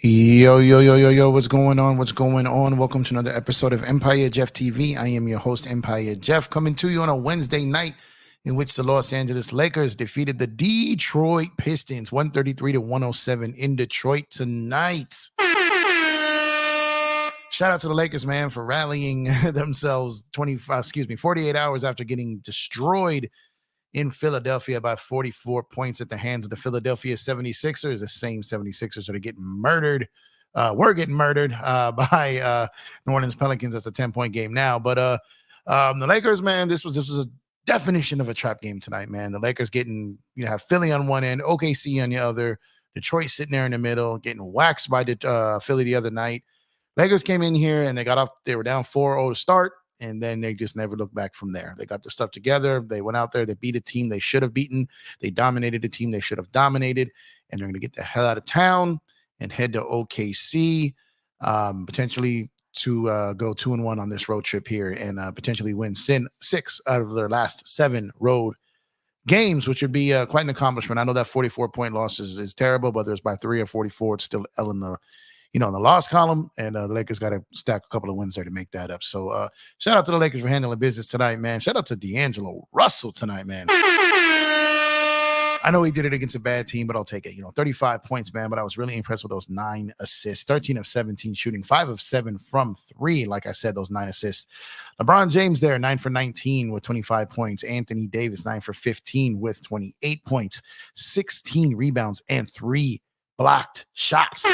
Yo, yo, yo, yo, yo, what's going on? What's going on? Welcome to another episode of Empire Jeff TV. I am your host, Empire Jeff, coming to you on a Wednesday night in which the Los Angeles Lakers defeated the Detroit Pistons 133-107 in Detroit tonight. Shout out to the Lakers, man, for rallying themselves 48 hours after getting destroyed in Philadelphia by 44 points at the hands of the Philadelphia 76ers, the same 76ers that are getting murdered. We're getting murdered by New Orleans Pelicans. That's a 10-point game now. But the Lakers, man, this was a definition of a trap game tonight, man. The Lakers getting, have Philly on one end, OKC on the other, Detroit sitting there in the middle, getting waxed by Philly the other night. Lakers came in here and they were down 4-0 to start. And then they just never looked back from there. They got their stuff together. They went out there. They beat a team they should have beaten. They dominated a team they should have dominated. And they're going to get the hell out of town and head to OKC, potentially to go 2-1 on this road trip here and potentially win 6 out of their last 7 road games, which would be quite an accomplishment. I know that 44-point loss is terrible, whether it's by 3 or 44, it's still L in the in the loss column, and the Lakers got to stack a couple of wins there to make that up. So shout out to the Lakers for handling business tonight, man. Shout out to D'Angelo Russell tonight, man. I know he did it against a bad team, but I'll take it. 35 points, man, but I was really impressed with those 9 assists, 13 of 17 shooting, 5 of 7 from 3. Like I said, those 9 assists. LeBron James there, 9 for 19 with 25 points. Anthony Davis, 9 for 15 with 28 points, 16 rebounds, and 3 blocked shots.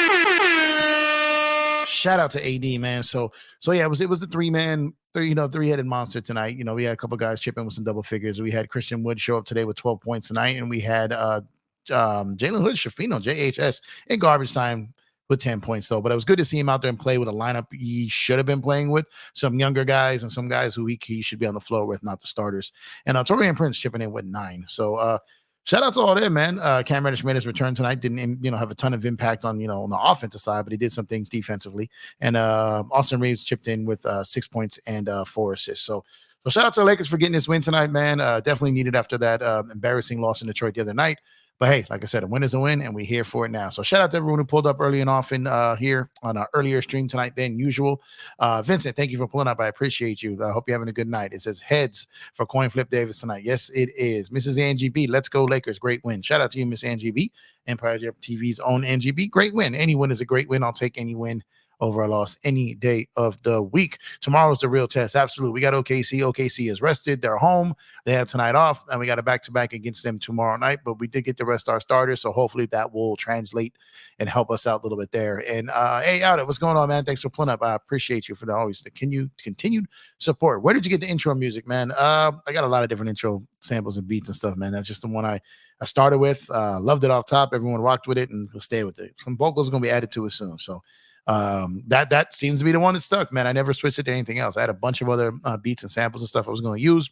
Shout out to AD, man. So yeah, it was the three-headed monster tonight. We had a couple guys chipping with some double figures. We had Christian Wood show up today with 12 points tonight, and we had Jalen Hood Schifino, JHS, in garbage time with 10 points though. But it was good to see him out there and play with a lineup he should have been playing with, some younger guys and some guys who he should be on the floor with, not the starters. And Torian Prince chipping in with 9. So shout out to all them, man. Cam Reddish made his return tonight. Didn't, have a ton of impact on, on the offensive side, but he did some things defensively. And Austin Reeves chipped in with 6 points and 4 assists. So shout out to the Lakers for getting this win tonight, man. Definitely needed after that embarrassing loss in Detroit the other night. But hey, like I said, a win is a win, and we're here for it now. So shout out to everyone who pulled up early and often here on our earlier stream tonight than usual. Vincent, thank you for pulling up. I appreciate you. I hope you're having a good night. It says heads for Coin Flip Davis tonight. Yes, it is. Mrs. Angie B, let's go Lakers. Great win. Shout out to you, Miss Angie B. Empire Jeff TV's own Angie B. Great win. Any win is a great win. I'll take any win over a loss any day of the week. Tomorrow's the real test. Absolutely. We got OKC. OKC is rested. They're home. They have tonight off, and we got a back-to-back against them tomorrow night, but we did get to rest our starters, so hopefully that will translate and help us out a little bit there. And hey, Out, what's going on, man? Thanks for pulling up. I appreciate you for the continued support. Where did you get the intro music, man? I got a lot of different intro samples and beats and stuff, man. That's just the one I started with. Loved it off top. Everyone rocked with it, and we'll stay with it. Some vocals are going to be added to it soon, so that seems to be the one that stuck, man. I never switched it to anything else. I had a bunch of other beats and samples and stuff I was going to use.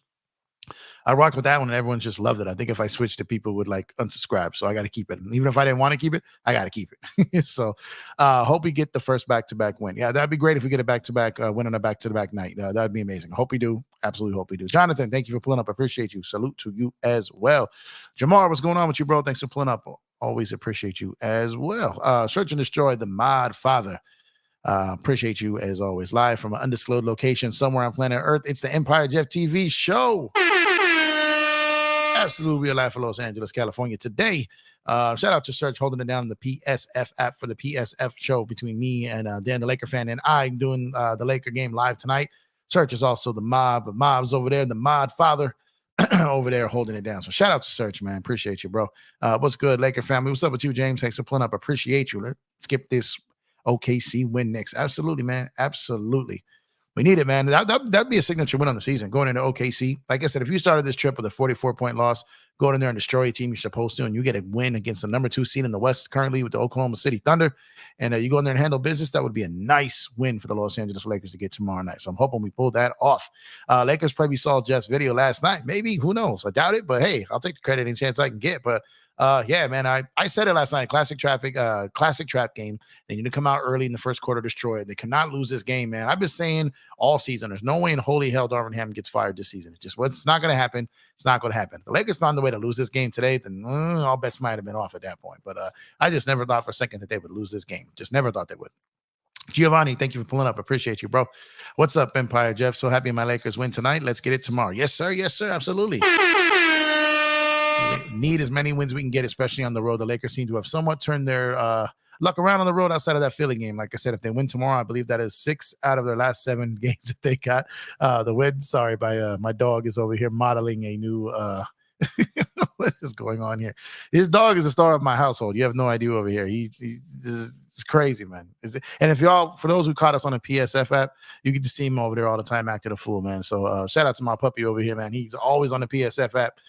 I rocked with that one, and everyone just loved it. I think if I switched it, people would unsubscribe. So I got to keep it. And even if I didn't want to keep it, I got to keep it. So hope we get the first back-to-back win. Yeah, that'd be great if we get a back-to-back win on a back-to-back night. That'd be amazing. Hope we do. Absolutely hope we do. Jonathan, thank you for pulling up. I appreciate you. Salute to you as well. Jamar, what's going on with you, bro? Thanks for pulling up. Always appreciate you as well. Search and Destroy, the Mod Father. Appreciate you as always. Live from an undisclosed location somewhere on planet Earth. It's the Empire Jeff TV show. Absolutely real life for Los Angeles, California today. Shout out to Serge holding it down in the PSF app for the PSF show between me and Dan the Laker fan and I doing the Laker game live tonight. Serge is also the mob's over there, the Mod Father over there holding it down. So shout out to Serge, man. Appreciate you, bro. What's good, Laker family? What's up with you, James? Thanks for pulling up. Appreciate you. Let's skip this OKC win next. Absolutely, man. Absolutely. We need it, man. That'd be a signature win on the season, going into OKC. Like I said, if you started this trip with a 44-point loss, go in there and destroy a team you're supposed to, and you get a win against the number 2 seed in the West currently with the Oklahoma City Thunder, and you go in there and handle business, that would be a nice win for the Los Angeles Lakers to get tomorrow night. So I'm hoping we pull that off. Lakers probably saw Jeff's video last night. Maybe. Who knows? I doubt it, but hey, I'll take the credit any chance I can get. But yeah, man, I said it last night. Classic trap game. They need to come out early in the first quarter, destroy it. They cannot lose this game, man. I've been saying all season, there's no way in holy hell Darvin Ham gets fired this season. It's not going to happen. It's not going to happen. The Lakers found a way way to lose this game today, then all bets might have been off at that point. But I just never thought for a second that they would lose this game. Just never thought they would. Giovanni, thank you for pulling up. Appreciate you, bro. What's up, Empire Jeff? So happy my Lakers win tonight. Let's get it tomorrow. Yes, sir. Yes, sir. Absolutely. We need as many wins we can get, especially on the road. The Lakers seem to have somewhat turned their luck around on the road outside of that Philly game. Like I said, if they win tomorrow, I believe that is 6 out of their last 7 games that they got. The win. Sorry, my dog is over here modeling a new what is going on here? His dog is the star of my household. You have no idea over here. It's crazy, man. And if y'all, for those who caught us on the PSF app, you get to see him over there all the time acting a fool, man. So shout out to my puppy over here, man. He's always on the PSF app.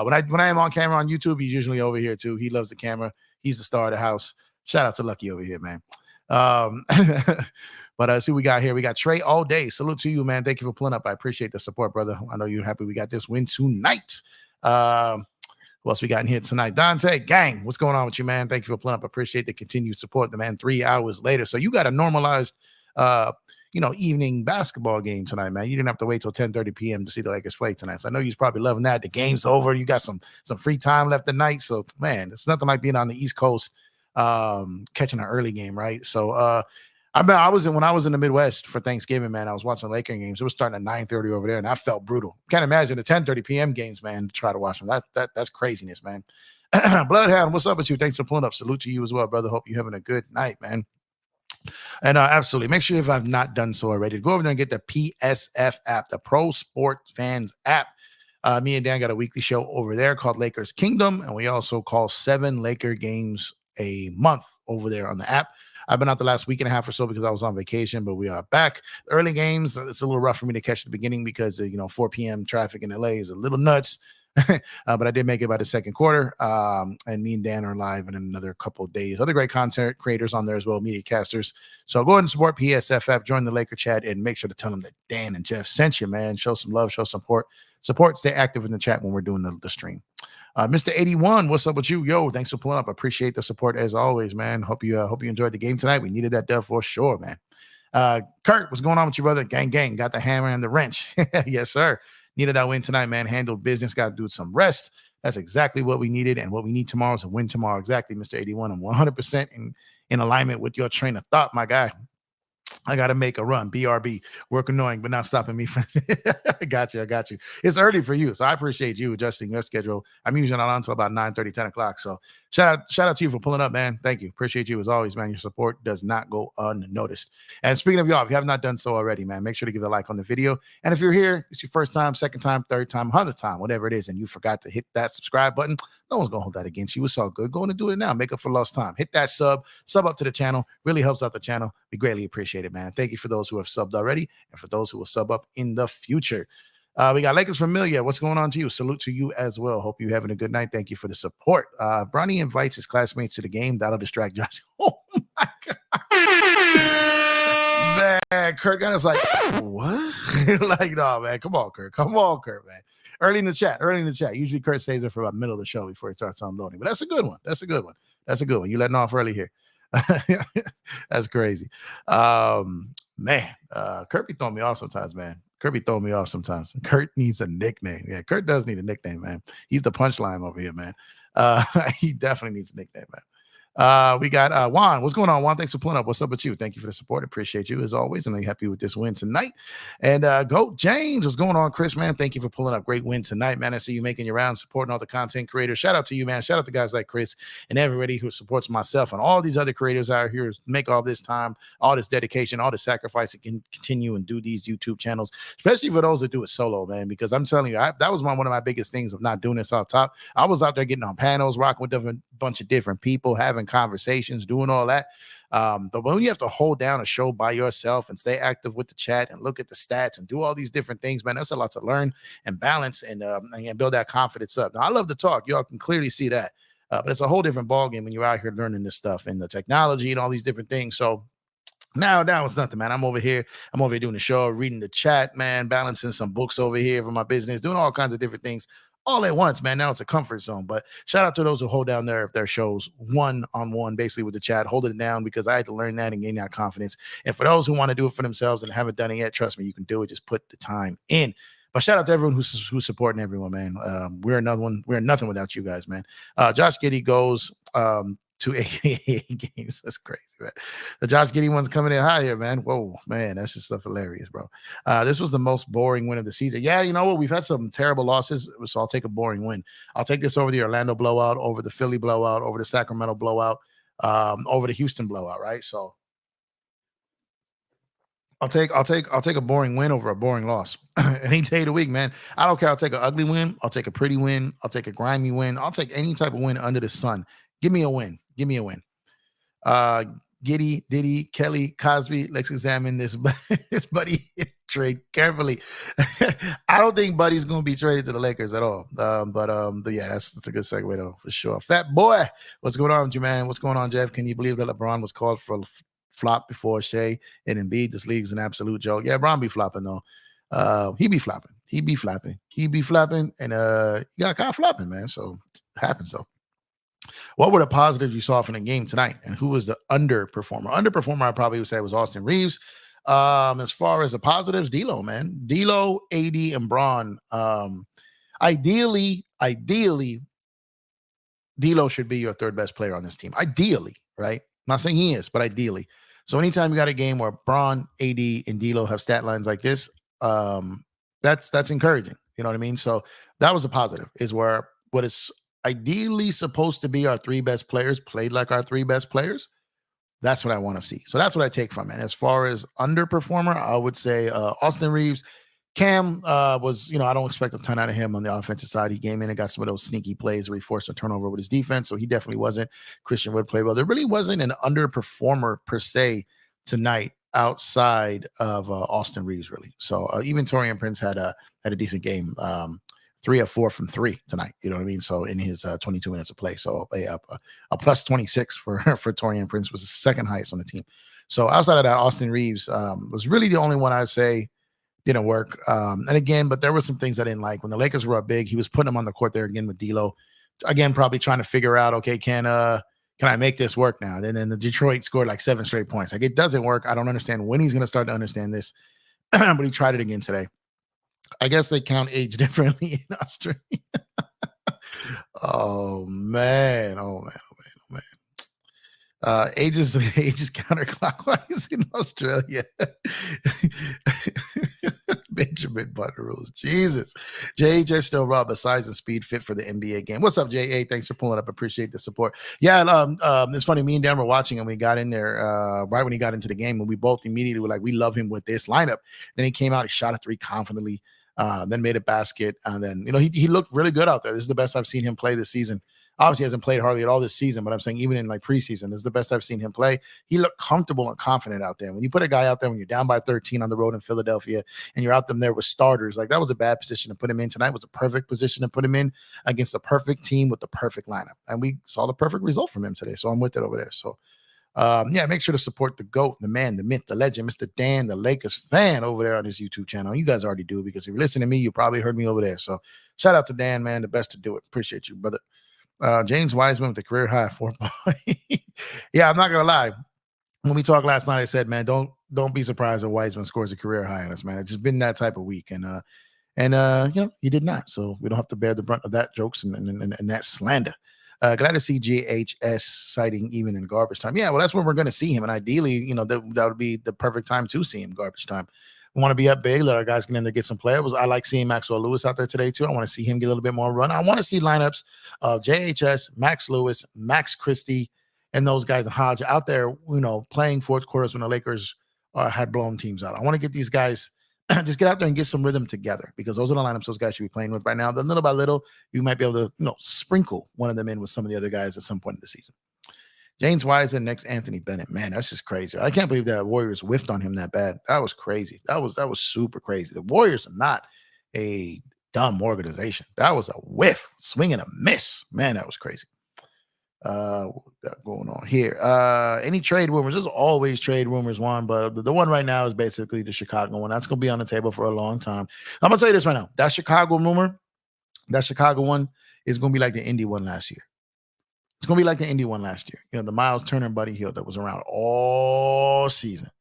When I am on camera on YouTube, he's usually over here too. He loves the camera. He's the star of the house. Shout out to Lucky over here, man. But see what we got here. We got Trey all day. Salute to you, man. Thank you for pulling up. I appreciate the support, brother. I know you're happy we got this win tonight. Who else we got in here tonight? Dante, gang, what's going on with you, man? Thank you for pulling up. Appreciate the continued support, the man. 3 hours later. So you got a normalized evening basketball game tonight, man. You didn't have to wait till 10:30 p.m. to see the Lakers play tonight. So I know you're probably loving that. The game's over. You got some free time left tonight. So, man, it's nothing like being on the East Coast catching an early game, right? So when I was in the Midwest for Thanksgiving, man, I was watching Laker games. It was starting at 9:30 over there, and I felt brutal. Can't imagine the 10:30 p.m. games, man, to try to watch them. That's craziness, man. Bloodhound, what's up with you? Thanks for pulling up. Salute to you as well, brother. Hope you're having a good night, man. And absolutely, make sure if I've not done so already, go over there and get the PSF app, the Pro Sport Fans app. Me and Dan got a weekly show over there called Lakers Kingdom, and we also call 7 Laker games a month over there on the app. I've been out the last week and a half or so because I was on vacation, but we are back. Early games, it's a little rough for me to catch at the beginning because 4 p.m. traffic in LA is a little nuts. But I did make it by the second quarter. And me and Dan are live in another couple of days. Other great content creators on there as well, media casters. So go ahead and support PSF app, join the Laker chat, and make sure to tell them that Dan and Jeff sent you, man. Show some love, show some support. Stay active in the chat when we're doing the stream. Mr. 81, what's up with you? Yo, thanks for pulling up. I appreciate the support as always, man. Hope you enjoyed the game tonight. We needed that dub for sure, man. Kurt, what's going on with you, brother? Gang, got the hammer and the wrench. Yes, sir. Needed that win tonight, man. Handled business, got to do some rest. That's exactly what we needed, and what we need tomorrow is a win tomorrow. Exactly, Mr. 81. I'm 100% in alignment with your train of thought, my guy. I got to make a run. BRB. Work annoying, but not stopping me from I got you. It's early for you, so I appreciate you adjusting your schedule. I'm usually not on until about 9:30, 10 o'clock. So shout out to you for pulling up, man. Thank you. Appreciate you as always, man. Your support does not go unnoticed. And speaking of y'all, if you have not done so already, man, make sure to give a like on the video. And if you're here, it's your first time, second time, third time, 100th time, whatever it is, and you forgot to hit that subscribe button, no one's going to hold that against you. It's all good. Go on and do it now. Make up for lost time. Hit that sub up to the channel. Really helps out the channel. We greatly appreciate it, man. And thank you for those who have subbed already and for those who will sub up in the future. We got Lakers Familia. What's going on to you? Salute to you as well. Hope you're having a good night. Thank you for the support. Bronny invites his classmates to the game. That'll distract Josh. Oh, my God. Man, Kurt got us like, what? Like, no, man. Come on, Kurt, man. Early in the chat. Usually Kurt stays there for about the middle of the show before he starts unloading. But that's a good one. You're letting off early here. That's crazy. Man, Kurt be throwing me off sometimes, man. Kurt needs a nickname. Yeah, Kurt does need a nickname, man. He's the punchline over here, man. He definitely needs a nickname, man. We got Juan. What's going on, Juan? Thanks for pulling up. What's up with you? Thank you for the support. Appreciate you as always. And I'm happy with this win tonight. And Goat James, what's going on, Chris, man? Thank you for pulling up. Great win tonight, man. I see you making your rounds, supporting all the content creators. Shout out to you, man. Shout out to guys like Chris and everybody who supports myself and all these other creators out here who make all this time, all this dedication, all the sacrifice to continue and do these YouTube channels, especially for those that do it solo, man. Because I'm telling you, that was one of my biggest things of not doing this off top. I was out there getting on panels, rocking with a bunch of different people, having conversations, doing all that. But when you have to hold down a show by yourself and stay active with the chat and look at the stats and do all these different things, man, that's a lot to learn and balance and build that confidence up. Now, I love to talk. Y'all can clearly see that. But it's a whole different ballgame when you're out here learning this stuff and the technology and all these different things. So now it's nothing, man. I'm over here doing the show, reading the chat, man, balancing some books over here for my business, doing all kinds of different things all at once, man. Now it's a comfort zone. But shout out to those who hold down their shows one-on-one, basically with the chat, holding it down, because I had to learn that and gain that confidence. And for those who want to do it for themselves and haven't done it yet, trust me, you can do it. Just put the time in. But shout out to everyone who's supporting everyone, man. We're another one. We're nothing without you guys, man. Josh Giddey goes to AAA games. That's crazy, man. The Josh Giddey one's coming in high here, man. Whoa, man, that's just stuff hilarious, bro. This was the most boring win of the season. Yeah, you know what? We've had some terrible losses, so I'll take a boring win. I'll take this over the Orlando blowout, over the Philly blowout, over the Sacramento blowout, over the Houston blowout, right? So I'll take a boring win over a boring loss any day of the week, man. I don't care. I'll take an ugly win. I'll take a pretty win. I'll take a grimy win. I'll take any type of win under the sun. Give me a win. Give me a win. Giddy, Diddy, Kelly, Cosby. Let's examine this this Buddy trade carefully. I don't think Buddy's going to be traded to the Lakers at all. But yeah, that's a good segue though for sure. Fat boy, what's going on with you, man? What's going on, Jeff? Can you believe that LeBron was called for flop before Shea and Embiid? This league's an absolute joke. Yeah, Bron be flopping though. He be flopping. He be flapping, and you got Kyle flopping, man. So it happens though. What were the positives you saw from the game tonight, and who was the underperformer? Underperformer, I probably would say was Austin Reeves. As far as the positives, D'Lo, man, D'Lo, AD, and Bron. Ideally, D'Lo should be your third best player on this team. Ideally, right? I'm not saying he is, but ideally. So anytime you got a game where Bron, AD, and D'Lo have stat lines like this, that's encouraging. You know what I mean? So that was a positive. Is where what is ideally supposed to be our three best players played like our three best players. That's what I want to see. So that's what I take from it. As far as underperformer, I would say Austin Reeves. Cam was, I don't expect a ton out of him on the offensive side. He came in and got some of those sneaky plays where he forced a turnover with his defense. So he definitely wasn't. Christian Wood played well. There really wasn't an underperformer per se tonight outside of Austin Reeves, really. So even Taurean Prince had a decent game. 3 of 4 from 3 tonight. You know what I mean? So in his 22 minutes of play. So a plus 26 for Taurean Prince was the second highest on the team. So outside of that, Austin Reeves was really the only one I'd say didn't work. And again, but there were some things I didn't like. When the Lakers were up big, he was putting them on the court there again with D'Lo. Again, probably trying to figure out, okay, can I make this work now? And then the Detroit scored like 7 straight points. Like, it doesn't work. I don't understand when he's going to start to understand this. But he tried it again today. I guess they count age differently in Australia. Oh man. Ages counterclockwise in Australia. Benjamin Button rules. Jesus. JHS still raw, but size and speed fit for the NBA game. What's up, JA? Thanks for pulling up. Appreciate the support. Yeah, it's funny. Me and Dan were watching, and we got in there right when he got into the game, and we both immediately were like, we love him with this lineup. Then he came out, he shot a 3 confidently, then made a basket, and then he looked really good out there. This is the best I've seen him play this season. Obviously, he hasn't played hardly at all this season, but I'm saying even in like preseason, this is the best I've seen him play. He looked comfortable and confident out there. When you put a guy out there when you're down by 13 on the road in Philadelphia and you're out there with starters, like that was a bad position to put him in. Tonight was a perfect position to put him in against the perfect team with the perfect lineup. And we saw the perfect result from him today. So I'm with it over there. So yeah, make sure to support the GOAT, the man, the myth, the legend, Mr. Dan, the Lakers fan over there on his YouTube channel. You guys already do, because if you listen to me, you probably heard me over there. So shout out to Dan, man, the best to do it. Appreciate you, brother. James Wiseman with the career high 4 points. Yeah, I'm not gonna lie. When we talked last night, I said, man, don't be surprised if Wiseman scores a career high on us, man. It's just been that type of week, and he did not. So we don't have to bear the brunt of that jokes and that slander. Glad to see JHS citing even in garbage time. Yeah, well, that's when we're going to see him, and ideally, that would be the perfect time to see him garbage time. We want to be up big, let our guys get in there, get some players. I like seeing Maxwell Lewis out there today too. I want to see him get a little bit more run. I want to see lineups of JHS, Max Lewis, Max Christie, and those guys and Hodge out there, playing fourth quarters when the Lakers had blown teams out. I want to get these guys just get out there and get some rhythm together, because those are the lineups those guys should be playing with right now. Then little by little, you might be able to, sprinkle one of them in with some of the other guys at some point in the season. James Wiseman next Anthony Bennett. Man, that's just crazy. I can't believe that Warriors whiffed on him that bad. That was crazy. That was super crazy. The Warriors are not a dumb organization. That was a whiff, swing and a miss. Man, that was crazy. What we got going on here? Any trade rumors? There's always trade rumors, one, but the one right now is basically the Chicago one. That's going to be on the table for a long time. I'm going to tell you this right now. That Chicago rumor, that Chicago one is going to be like the Indy one last year. It's going to be like the Indy one last year. The Miles Turner and Buddy Hield that was around all season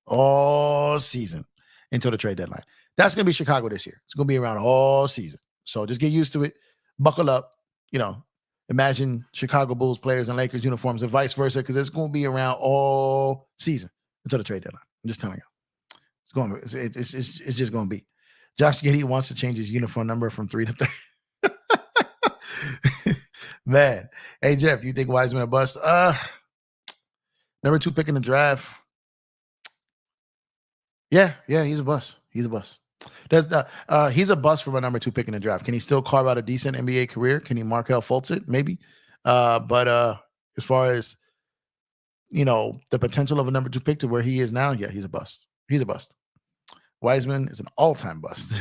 until the trade deadline. That's going to be Chicago this year. It's going to be around all season. So just get used to it. Buckle up. Imagine Chicago Bulls players in Lakers uniforms and vice versa, because it's going to be around all season until the trade deadline. I'm just telling you. It's just going to be. Josh Giddey wants to change his uniform number from 3 to 3. Man. Hey, Jeff, do you think Wiseman a bust? Number 2 pick in the draft. Yeah, he's a bust. He's a bust. He's a bust from a number 2 pick in the draft. Can he still carve out a decent NBA career? Can he Markelle Fultz it? Maybe. But as far as the potential of a number 2 pick to where he is now, yeah, he's a bust. He's a bust. Wiseman is an all-time bust.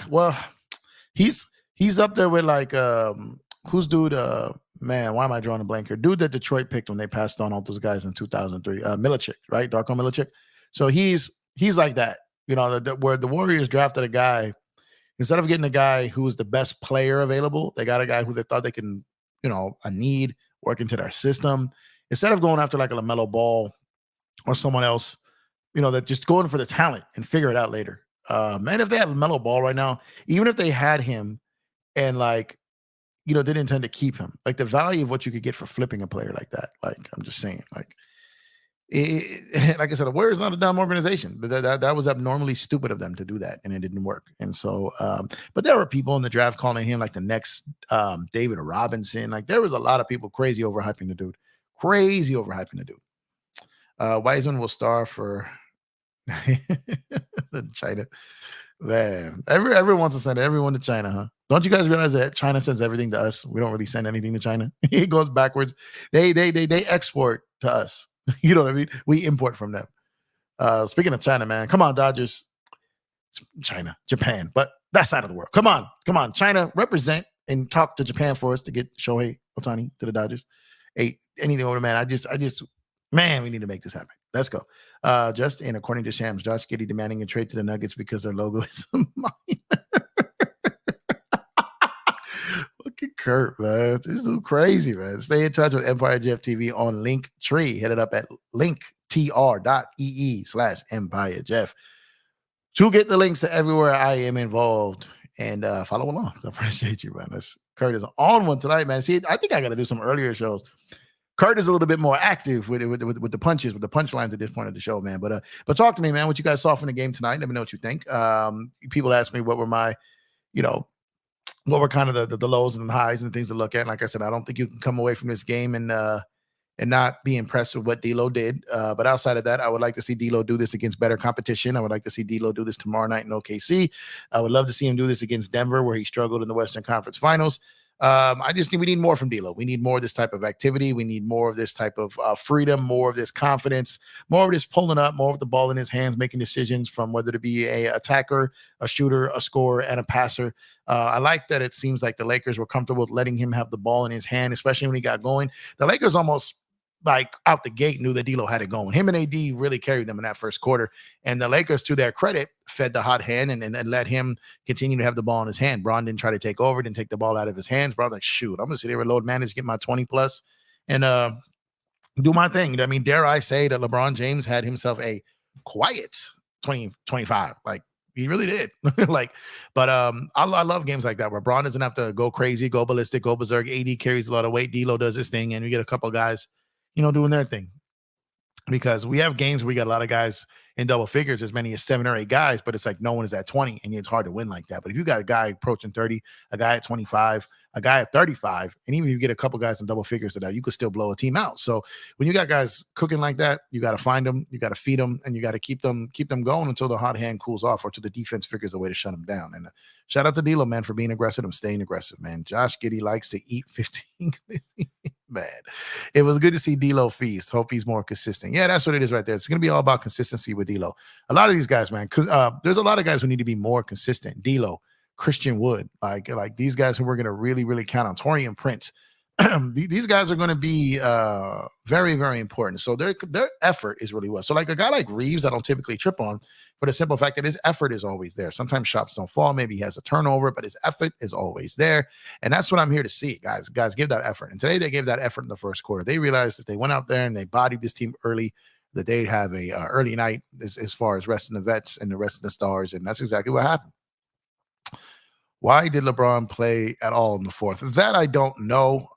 Well, he's up there with like who's dude? Man, why am I drawing a blank here? Dude that Detroit picked when they passed on all those guys in 2003. Milicic, right? Darko Milicic. So he's like that. Where the Warriors drafted a guy, instead of getting a guy who was the best player available, they got a guy who they thought they can, a need, work into their system. Instead of going after like a LaMelo Ball or someone else, that just going for the talent and figure it out later. Man, if they had LaMelo Ball right now, even if they had him and didn't intend to keep him, like the value of what you could get for flipping a player like that, like I'm just saying, like I said, the Warriors not a dumb organization. That was abnormally stupid of them to do that, and it didn't work. And so, but there were people in the draft calling him like the next David Robinson. Like there was a lot of people crazy overhyping the dude. Wiseman will star for China. Man, everyone wants to send everyone to China, huh? Don't you guys realize that China sends everything to us? We don't really send anything to China. It goes backwards. They export to us. You know what I mean? We import from them. Speaking of China, man, come on, Dodgers. China, Japan, but that side of the world. Come on, China, represent and talk to Japan for us to get Shohei Ohtani to the Dodgers. Hey, anything over, man. I just, man, we need to make this happen. Let's go. And according to Shams, Josh Giddey demanding a trade to the Nuggets because their logo is a minor. Look at Kurt, man. This is so crazy, man. Stay in touch with Empire Jeff TV on Linktree. Hit it up at linktr.ee/Empire Jeff to get the links to everywhere I am involved and follow along. I appreciate you, man. Kurt is on one tonight, man. See, I think I got to do some earlier shows. Kurt is a little bit more active with the punches, with the punchlines at this point of the show, man. But talk to me, man. What you guys saw from the game tonight? Let me know what you think. People ask me what were my, what were kind of the lows and the highs and things to look at. Like I said, I don't think you can come away from this game and not be impressed with what D'Lo did. But outside of that, I would like to see D'Lo do this against better competition. I would like to see D'Lo do this tomorrow night in OKC. I would love to see him do this against Denver, where he struggled in the Western Conference Finals. We need more from D'Lo. We need more of this type of activity. We need more of this type of freedom, more of this confidence, more of this pulling up, more of the ball in his hands, making decisions from whether to be a attacker, a shooter, a scorer, and a passer. I like that it seems like the Lakers were comfortable with letting him have the ball in his hand, especially when he got going. The Lakers almost like out the gate knew that D'Lo had it going. Him and AD really carried them in that first quarter. And the Lakers, to their credit, fed the hot hand and let him continue to have the ball in his hand. Bron didn't try to take over, didn't take the ball out of his hands. Bron like, shoot, I'm going to sit here and load manage, get my 20 plus and do my thing. I mean, dare I say that LeBron James had himself a quiet 20-25. Like, he really did. I love games like that where Bron doesn't have to go crazy, go ballistic, go berserk. AD carries a lot of weight. D'Lo does his thing, and we get a couple guys doing their thing, because we have games where we got a lot of guys in double figures, as many as 7 or 8 guys, but it's like no one is at 20, and it's hard to win like that. But if you got a guy approaching 30, a guy at 25, a guy at 35, and even if you get a couple guys in double figures to that, you could still blow a team out. So when you got guys cooking like that, you got to find them, you got to feed them, and you got to keep them going until the hot hand cools off or till the defense figures a way to shut them down. And shout out to D'Lo, man, for being aggressive and staying aggressive, man. Josh Giddey likes to eat 15. Man, it was good to see D'Lo feast. Hope he's more consistent. Yeah, that's what it is right there. It's going to be all about consistency with D'Lo. A lot of these guys, man, there's a lot of guys who need to be more consistent. D'Lo, Christian Wood, like these guys who we're going to really, really count on. Torian Prince. These guys are going to be very, very important. So their effort is really well. So like a guy like Reeves, I don't typically trip on for the simple fact that his effort is always there. Sometimes shots don't fall. Maybe he has a turnover, but his effort is always there. And that's what I'm here to see, guys. Guys, give that effort. And today they gave that effort in the first quarter. They realized that they went out there and they bodied this team early. that they have a early night as far as resting the vets and the rest of the stars, and that's exactly what happened. Why did LeBron play at all in the fourth? That I don't know.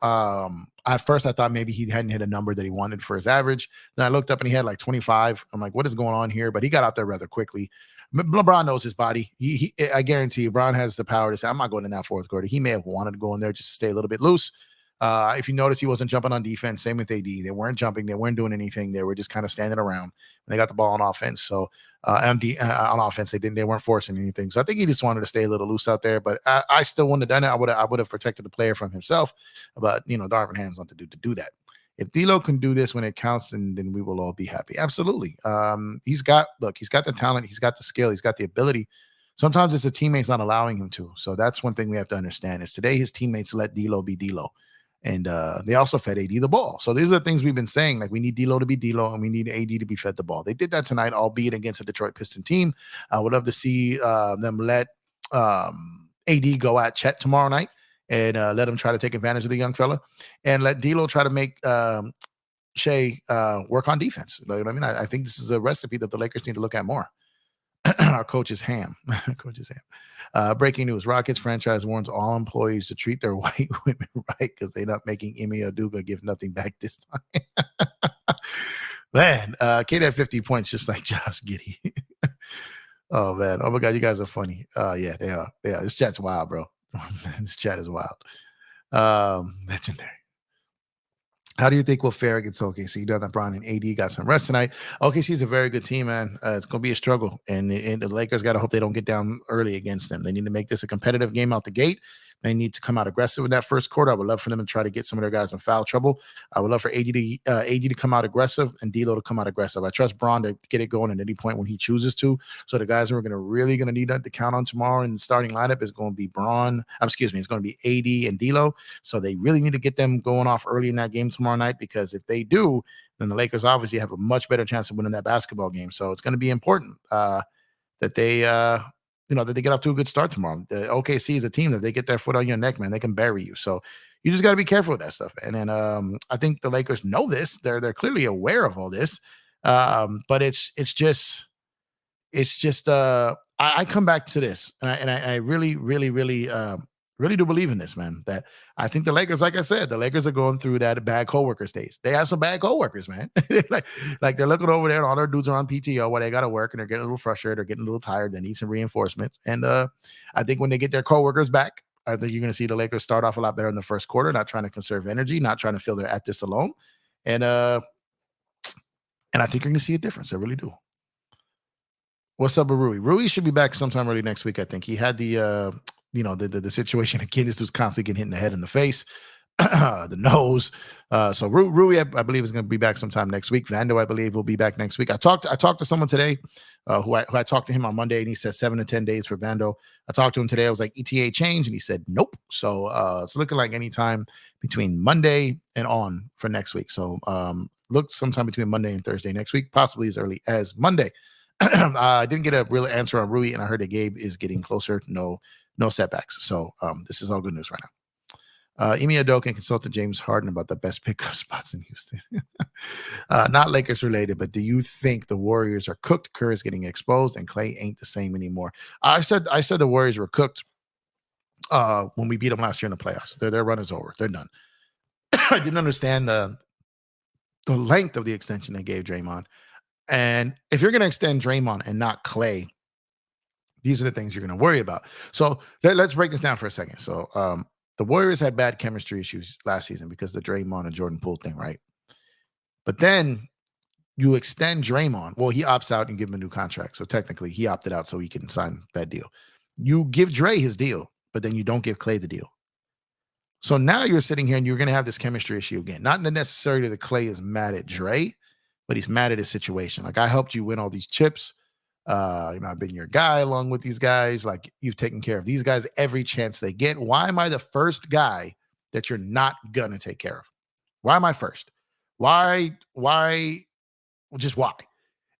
At first, I thought maybe he hadn't hit a number that he wanted for his average. Then I looked up and he had like 25. I'm like, what is going on here? But he got out there rather quickly. LeBron knows his body. I guarantee you, LeBron has the power to say, I'm not going in that fourth quarter. He may have wanted to go in there just to stay a little bit loose. If you notice, he wasn't jumping on defense. Same with AD. They weren't jumping. They weren't doing anything. They were just kind of standing around. When they got the ball on offense. So on offense, they weren't forcing anything. So I think he just wanted to stay a little loose out there. But I still wouldn't have done it. I would have protected the player from himself. But Darvin Ham's not to do that. If D'Lo can do this when it counts, then we will all be happy. Absolutely. He's got the talent. He's got the skill. He's got the ability. Sometimes it's the teammates not allowing him to. So that's one thing we have to understand is today his teammates let D'Lo be D'Lo. And they also fed AD the ball. So these are the things we've been saying. Like we need D'Lo to be D'Lo and we need AD to be fed the ball. They did that tonight, albeit against a Detroit Pistons team. I would love to see them let AD go at Chet tomorrow night and let him try to take advantage of the young fella and let D'Lo try to make Shea work on defense. You know what I mean? I think this is a recipe that the Lakers need to look at more. Our coach is ham. Breaking news. Rockets franchise warns all employees to treat their white women right because they're not making Ime Udoka give nothing back this time. Man, Kate had 50 points just like Josh Giddey. Oh, man. Oh, my God. You guys are funny. Yeah, they are. Yeah, this chat's wild, bro. This chat is wild. Legendary. How do you think we'll fare against OKC? Now that Bron and AD got some rest tonight. OKC is a very good team, man. It's going to be a struggle. And the Lakers got to hope they don't get down early against them. They need to make this a competitive game out the gate. They need to come out aggressive in that first quarter. I would love for them to try to get some of their guys in foul trouble. I would love for AD to come out aggressive and D'Lo to come out aggressive. I trust Bron to get it going at any point when he chooses to. So the guys who are really going to need that to count on tomorrow in the starting lineup is going to be it's going to be AD and D'Lo. So they really need to get them going off early in that game tomorrow night because if they do, then the Lakers obviously have a much better chance of winning that basketball game. So it's going to be important that they that they get off to a good start tomorrow. The OKC is a team that they get their foot on your neck, man. They can bury you. So you just got to be careful with that stuff. And then I think the Lakers know this. They're clearly aware of all this. But it's just I come back to this, and I really do believe in this, man. That I think the Lakers, like I said, the Lakers are going through that bad coworker stage. They have some bad coworkers, man. like they're looking over there, and all their dudes are on PTO while they got to work, and they're getting a little frustrated, or getting a little tired. They need some reinforcements. And I think when they get their coworkers back, I think you're going to see the Lakers start off a lot better in the first quarter, not trying to conserve energy, not trying to feel they're at this alone. And I think you're going to see a difference. I really do. What's up with Rui? Rui should be back sometime early next week. I think he had the situation again. This was constantly getting hit in the head and the face, the nose. So Rui, I believe, is going to be back sometime next week. Vando, I believe, will be back next week. I talked to someone today who I talked to him on Monday, and he said 7 to 10 days for Vando. I talked to him today. I was like, ETA change, and he said nope. So it's looking like anytime between Monday and on for next week. So look sometime between Monday and Thursday next week, possibly as early as Monday. I didn't get a real answer on Rui, and I heard that Gabe is getting closer. No setbacks. So this is all good news right now. Ime Udoka consulted James Harden about the best pickup spots in Houston. Not Lakers related, but do you think the Warriors are cooked? Kerr is getting exposed, and Clay ain't the same anymore. I said the Warriors were cooked when we beat them last year in the playoffs. Their run is over. They're done. I didn't understand the length of the extension they gave Draymond. And if you're going to extend Draymond and not Clay, these are the things you're going to worry about. So let's break this down for a second. So the Warriors had bad chemistry issues last season because of the Draymond and Jordan Poole thing, right? But then you extend Draymond. Well, he opts out and give him a new contract. So technically he opted out so he can sign that deal. You give Dre his deal, but then you don't give Clay the deal. So now you're sitting here and you're going to have this chemistry issue again. Not necessarily that Clay is mad at Dre, but he's mad at his situation. Like, I helped you win all these chips. I've been your guy along with these guys. Like, you've taken care of these guys every chance they get. Why am I the first guy that you're not gonna take care of? Why am I first? Why? Just why?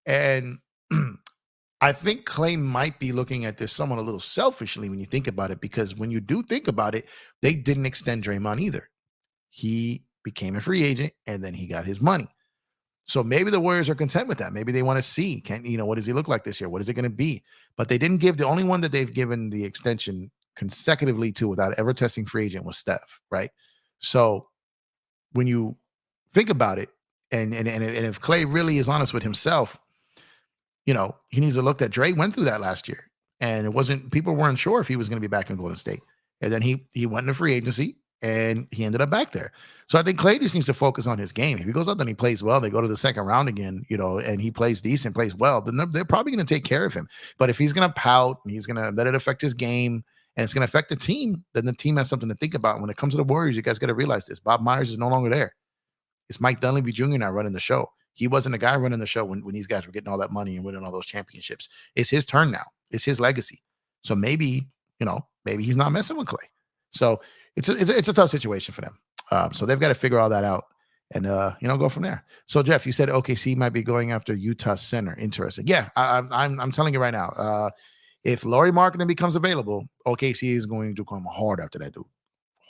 And I think Clay might be looking at this somewhat a little selfishly when you think about it, because when you do think about it, they didn't extend Draymond either. He became a free agent and then he got his money. So maybe the Warriors are content with that. Maybe they want to see, what does he look like this year? What is it going to be? But they didn't give the only one that they've given the extension consecutively to without ever testing free agent was Steph, right? So when you think about it, and if Clay really is honest with himself, he needs to look that Dre went through that last year. And it wasn't, people weren't sure if he was going to be back in Golden State. And then he went into free agency and he ended up back there. So I think Clay just needs to focus on his game. If he goes out and he plays well, they go to the second round again, and he plays decent, plays well, then they're probably going to take care of him. But if he's going to pout and he's going to let it affect his game and it's going to affect the team, then the team has something to think about. When it comes to the Warriors, you guys got to realize this. Bob Myers is no longer there. It's Mike Dunleavy Jr. now running the show. He wasn't the guy running the show when these guys were getting all that money and winning all those championships. It's his turn now. It's his legacy. So maybe he's not messing with Clay. So it's a tough situation for them. So they've got to figure all that out and go from there. So Jeff, you said OKC might be going after Utah center. Interesting. Yeah, I'm telling you right now. If Lauri Markkanen becomes available, OKC is going to come hard after that dude.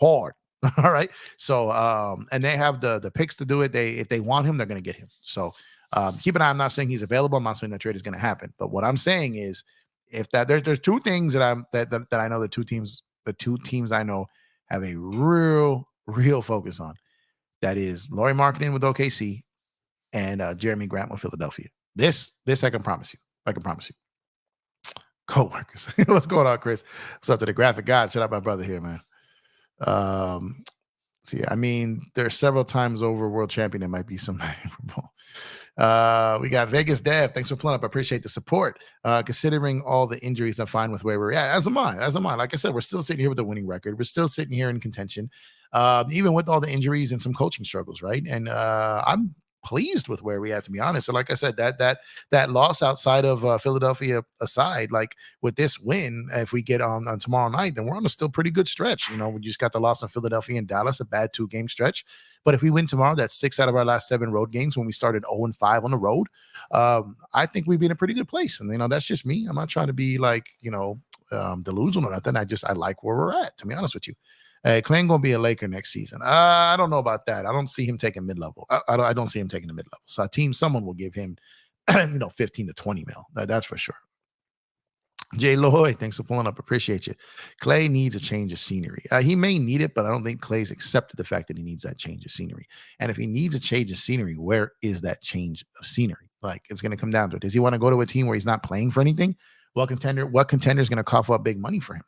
Hard. All right. So and they have the picks to do it. If they want him, they're going to get him. So keep an eye. I'm not saying he's available. I'm not saying that trade is going to happen. But what I'm saying is, if that there's two things that I know the two teams I know have a real focus on. That is Lauri Markkanen with OKC and Jeremy Grant with Philadelphia. This I can promise you. I can promise you. Co-workers. What's going on, Chris? What's up to the graphic god? Shout out my brother here, man. There's several times over world champion. There might be some. We got Vegas Dev. Thanks for pulling up. I appreciate the support. Considering all the injuries, I'm fine with where we're at. As am I. Like I said, we're still sitting here with a winning record. We're still sitting here in contention, even with all the injuries and some coaching struggles, right? And I'm pleased with where we at, to be honest. So like I said, that loss outside of Philadelphia aside, like with this win, if we get on tomorrow night, then we're on a still pretty good stretch. We just got the loss in Philadelphia and Dallas, a bad 2-game stretch. But if we win tomorrow, that's 6 out of our last 7 road games when we started 0-5 on the road. I think we'd be in a pretty good place. And, that's just me. I'm not trying to be like, delusional or nothing. I like where we're at, to be honest with you. Clay ain't gonna be a Laker next season. I don't know about that. I don't see him taking mid-level. I don't see him taking the mid-level. So someone will give him, 15 to 20 mil. That's for sure. Jay Lloyd, thanks for pulling up. Appreciate you. Clay needs a change of scenery. He may need it, but I don't think Clay's accepted the fact that he needs that change of scenery. And if he needs a change of scenery, where is that change of scenery? Like, it's going to come down to it. Does he want to go to a team where he's not playing for anything? What contender is going to cough up big money for him?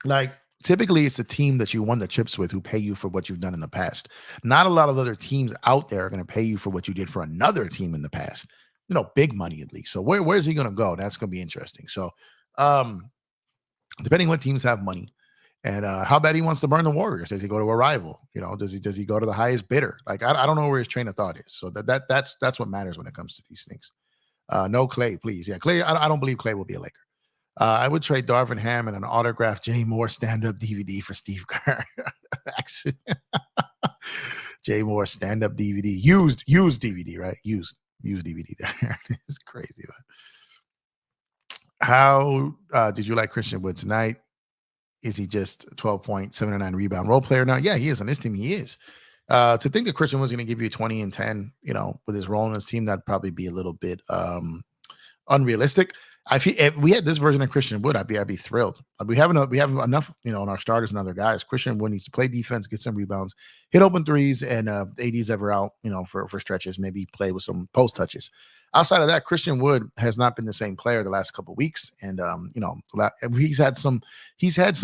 Like, typically it's a team that you won the chips with who pay you for what you've done in the past. Not a lot of other teams out there are going to pay you for what you did for another team in the past. Big money at least. So where's he going to go? That's going to be interesting. So depending what teams have money and how bad he wants to burn the Warriors. Does he go to a rival? Does he go to the highest bidder? Like, I don't know where his train of thought is. So that's what matters when it comes to these things. No Clay, please. Yeah, Clay. I don't believe Clay will be a Laker. I would trade Darvin Ham and an autographed Jay Moore stand-up DVD for Steve Kerr. Actually, Jay Moore stand-up DVD, used DVD, right? Used DVD. There, it's crazy. Man. How did you like Christian Wood tonight? Is he just 12.79 rebound role player now? Yeah, he is on this team. He is. To think that Christian Wood's going to give you 20 and 10, with his role in his team, that'd probably be a little bit unrealistic. If we had this version of Christian Wood, I'd be thrilled. We have enough, in our starters and other guys. Christian Wood needs to play defense, get some rebounds, hit open threes, and AD's ever out, for stretches, maybe play with some post touches. Outside of that, Christian Wood has not been the same player the last couple of weeks, and he's had some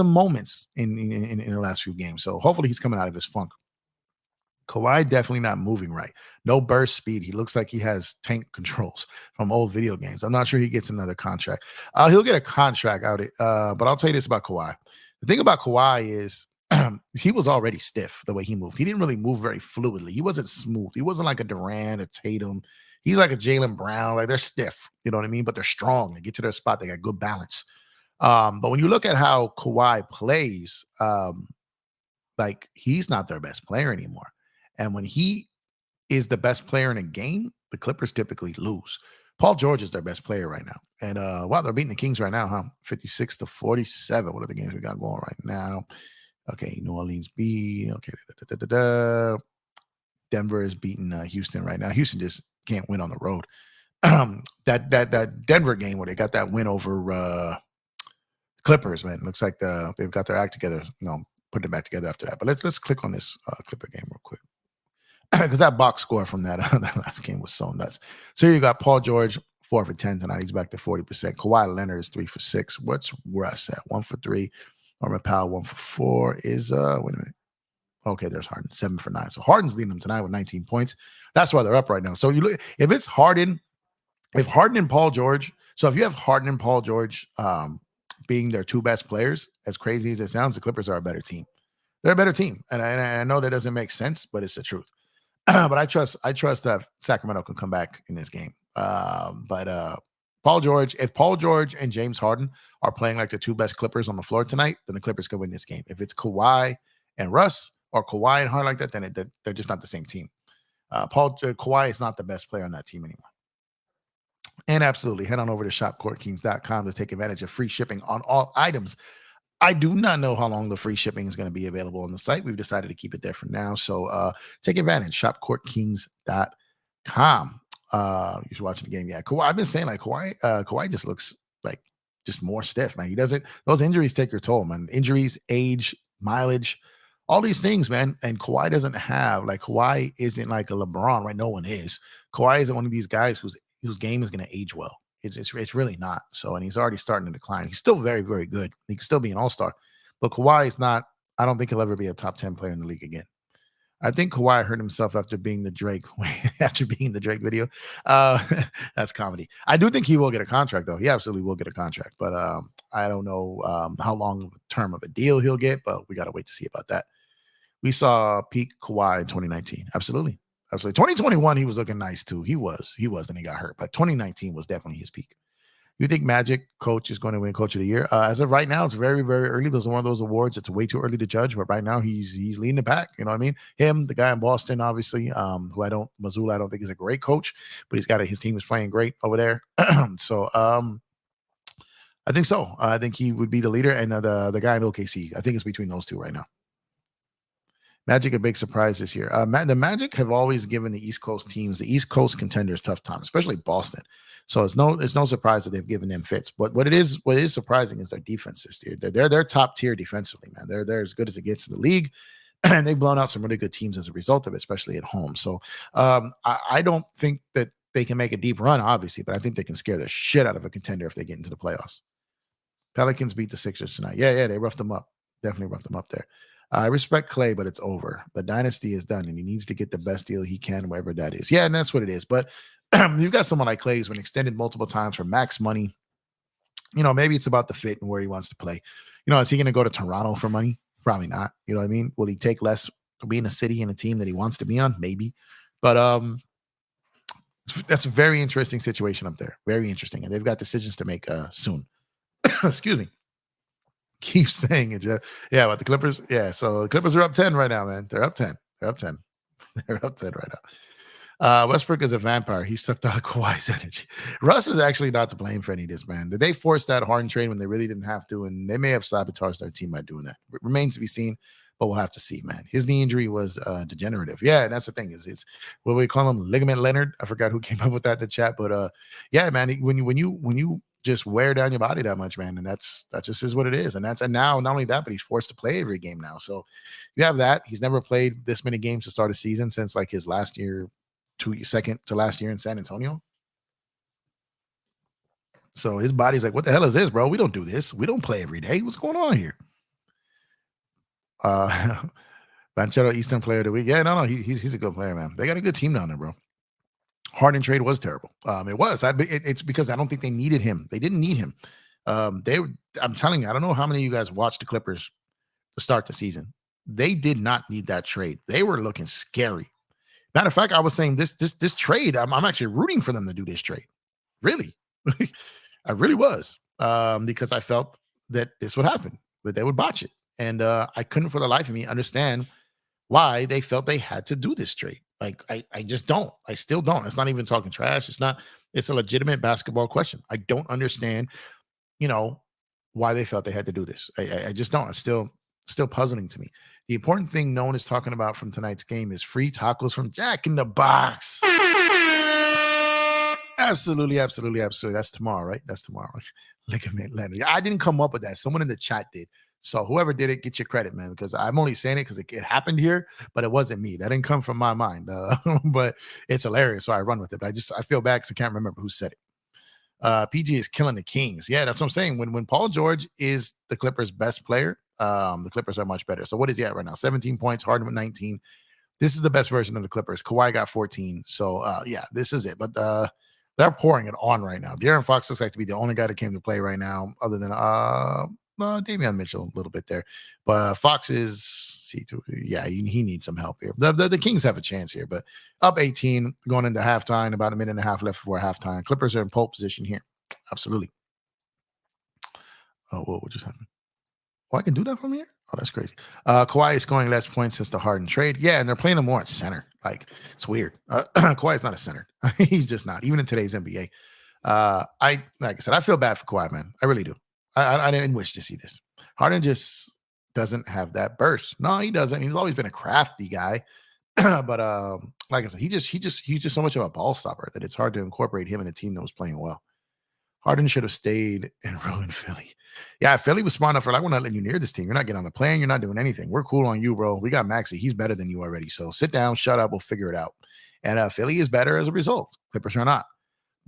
moments in the last few games. So hopefully he's coming out of his funk. Kawhi definitely not moving right. No burst speed. He looks like he has tank controls from old video games. I'm not sure he gets another contract. He'll get a contract out, but I'll tell you this about Kawhi. The thing about Kawhi is he was already stiff the way he moved. He didn't really move very fluidly. He wasn't smooth. He wasn't like a Durant, a Tatum. He's like a Jaylen Brown. Like, they're stiff, you know what I mean? But they're strong. They get to their spot. They got good balance. But when you look at how Kawhi plays, like, he's not their best player anymore. And when he is the best player in a game, the Clippers typically lose. Paul George is their best player right now. And they're beating the Kings right now, huh? 56-47. What are the games we got going right now? Okay, New Orleans B. Okay, Denver is beating Houston right now. Houston just can't win on the road. That Denver game where they got that win over Clippers, man. Looks like they've got their act together. Putting it back together after that. But let's click on this Clipper game real quick because that box score from that that last game was so nuts. So here you got Paul George 4 for 10 tonight. He's back to 40%. Kawhi Leonard is 3 for 6. What's Russ at? 1 for 3. Norman Powell 1 for 4 is wait a minute. Okay, there's Harden 7 for 9. So Harden's leading them tonight with 19 points. That's why they're up right now. So you look if it's Harden. If Harden and Paul George, so if you have Harden and Paul George being their two best players, as crazy as it sounds, the Clippers are a better team. They're a better team, and I know that doesn't make sense, but it's the truth. But I trust that Sacramento can come back in this game. But Paul George, if Paul George and James Harden are playing like the two best Clippers on the floor tonight, then the Clippers can win this game. If it's Kawhi and Russ or Kawhi and Harden like that, then they're just not the same team. Kawhi is not the best player on that team anymore. And absolutely, head on over to shopcourtkings.com to take advantage of free shipping on all items. I do not know how long the free shipping is going to be available on the site. We've decided to keep it there for now. So take advantage, shopcourtkings.com. You're watching the game. Yeah, Kawhi, I've been saying like Kawhi just looks like just more stiff, man. Those injuries take your toll, man. Injuries, age, mileage, all these things, man. And Kawhi Kawhi isn't like a LeBron, right? No one is. Kawhi isn't one of these guys whose game is going to age well. It's really not. So, and he's already starting to decline. He's still very, very good. He can still be an all-star. But Kawhi is not, I don't think he'll ever be a top 10 player in the league again. I think Kawhi hurt himself after being the Drake video. That's comedy. I do think he will get a contract, though. He absolutely will get a contract. But I don't know how long of a term of a deal he'll get, but we got to wait to see about that. We saw peak Kawhi in 2019. Absolutely. 2021, he was looking nice too. He was, and he got hurt. But 2019 was definitely his peak. You think Magic coach is going to win Coach of the Year? As of right now, it's very, very early. Those are one of those awards. It's way too early to judge. But right now, he's leading the pack. You know what I mean? Him, the guy in Boston, obviously, Mazzulla, I don't think is a great coach, but his team is playing great over there. So I think so. I think he would be the leader, and the guy in OKC. I think it's between those two right now. Magic a big surprise this year. The Magic have always given the East Coast teams, the East Coast contenders, tough time, especially Boston. So it's no surprise that they've given them fits. But what is surprising is their defense this year. They're top tier defensively, man. They're as good as it gets in the league, and they've blown out some really good teams as a result of it, especially at home. So I don't think that they can make a deep run, obviously, but I think they can scare the shit out of a contender if they get into the playoffs. Pelicans beat the Sixers tonight. Yeah, they roughed them up. Definitely roughed them up there. I respect Clay, but it's over. The dynasty is done, and he needs to get the best deal he can, wherever that is. Yeah, and that's what it is. But you've got someone like Clay who's been extended multiple times for max money. Maybe it's about the fit and where he wants to play. Is he going to go to Toronto for money? Probably not. You know what I mean? Will he take less to be in a city and a team that he wants to be on? Maybe. But that's a very interesting situation up there. Very interesting. And they've got decisions to make soon. Excuse me. Keep saying it, Jeff. Yeah, about the Clippers. Yeah, so the Clippers are up 10 right now, man. They're up 10. They're up 10 right now. Westbrook is a vampire. He sucked out of Kawhi's energy. Russ is actually not to blame for any of this, man. Did they force that Harden trade when they really didn't have to? And they may have sabotaged their team by doing that. It remains to be seen, but we'll have to see, man. His knee injury was degenerative. Yeah, and that's the thing. It's what we call him, Ligament Leonard. I forgot who came up with that in the chat, but yeah, man. When you just wear down your body that much, man, and that just is what it is. And now not only that, but he's forced to play every game now. So you have that. He's never played this many games to start a season since like his last year, second to last year in San Antonio. So his body's like, what the hell is this, bro? We don't do this. We don't play every day. What's going on here? Banchero Eastern Player of the Week. Yeah, no, he's a good player, man. They got a good team down there, bro. Harden trade was terrible. It was. It's because I don't think they needed him. They didn't need him. I'm telling you, I don't know how many of you guys watched the Clippers to start the season. They did not need that trade. They were looking scary. Matter of fact, I was saying this trade. I'm actually rooting for them to do this trade. Really, I really was because I felt that this would happen, that they would botch it, and I couldn't for the life of me understand why they felt they had to do this trade. Like, I just don't. I still don't. It's not even talking trash. It's a legitimate basketball question. I don't understand, why they felt they had to do this. I just don't. Still puzzling to me. The important thing no one is talking about from tonight's game is free tacos from Jack in the Box. Absolutely, absolutely, absolutely. That's tomorrow, right? That's tomorrow. Ligament Leonard. I didn't come up with that. Someone in the chat did. So whoever did it, get your credit, man, because I'm only saying it because it happened here, but it wasn't me. That didn't come from my mind. But it's hilarious. So I run with it. I feel bad because I can't remember who said it. PG is killing the Kings. Yeah, that's what I'm saying. When Paul George is the Clippers' best player, the Clippers are much better. So what is he at right now? 17 points, Harden with 19. This is the best version of the Clippers. Kawhi got 14. So yeah, this is it. But they're pouring it on right now. De'Aaron Fox looks like to be the only guy that came to play right now, other than Damian Mitchell a little bit there. But Fox is, yeah, he needs some help here. The Kings have a chance here, but up 18 going into halftime, about a minute and a half left before halftime. Clippers are in pole position here. Absolutely. Oh, what just happened? Oh, I can do that from here? Oh, that's crazy. Kawhi is scoring less points since the Harden trade. Yeah, and they're playing him more at center. Like, it's weird. Kawhi is not a center. He's just not, even in today's NBA. Like I said, I feel bad for Kawhi, man. I really do. I didn't wish to see this. Harden just doesn't have that burst. No, he doesn't. He's always been a crafty guy. But like I said, he's just so much of a ball stopper that it's hard to incorporate him in a team that was playing well. Harden should have stayed and ruined Philly. Yeah, Philly was smart enough for like, we're not letting you near this team. You're not getting on the plane. You're not doing anything. We're cool on you, bro. We got Maxey. He's better than you already. So sit down, shut up. We'll figure it out. And Philly is better as a result. Clippers are not.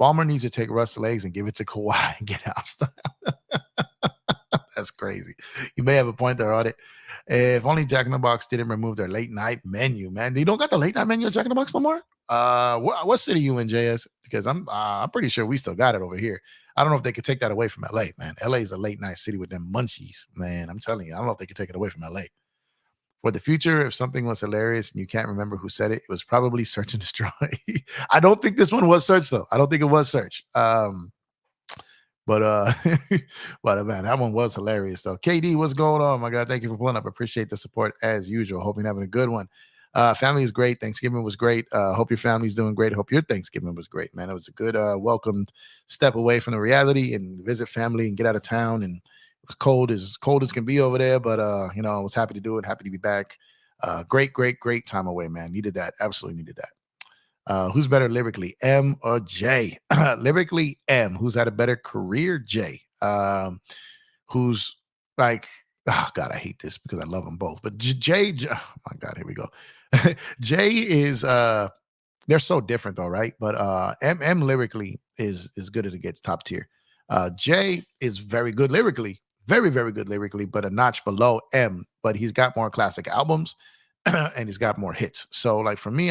Ballmer needs to take Russ' legs and give it to Kawhi and get out. That's crazy. You may have a point there on it. If only Jack in the Box didn't remove their late night menu, man. You don't got the late night menu at Jack in the Box no more? What city you in, JS? Because I'm pretty sure we still got it over here. I don't know if they could take that away from LA, man. LA is a late night city with them munchies, man. I'm telling you, I don't know if they could take it away from LA. For the future, if something was hilarious and you can't remember who said it, it was probably Search and Destroy. I don't think this one was Search, though. I don't think it was Search. But man, that one was hilarious though. KD, what's going on, my God? Thank you for pulling up. Appreciate the support as usual. Hope you're having a good one. Family is great. Thanksgiving was great. Hope your family's doing great. Hope your Thanksgiving was great, man. It was a good welcomed step away from the reality and visit family and get out of town. And it was cold as can be over there, but I was happy to do it. Happy to be back. Great time away, man. Needed that. Absolutely needed that. Who's better lyrically, M or J? Lyrically, M. Who's had a better career, J? Who's like, oh God, I hate this because I love them both. But J, oh my God, here we go. J is they're so different though, right? But M lyrically is as good as it gets, top tier. J is very good lyrically, very good lyrically, but a notch below M. But he's got more classic albums. And he's got more hits. So, like for me,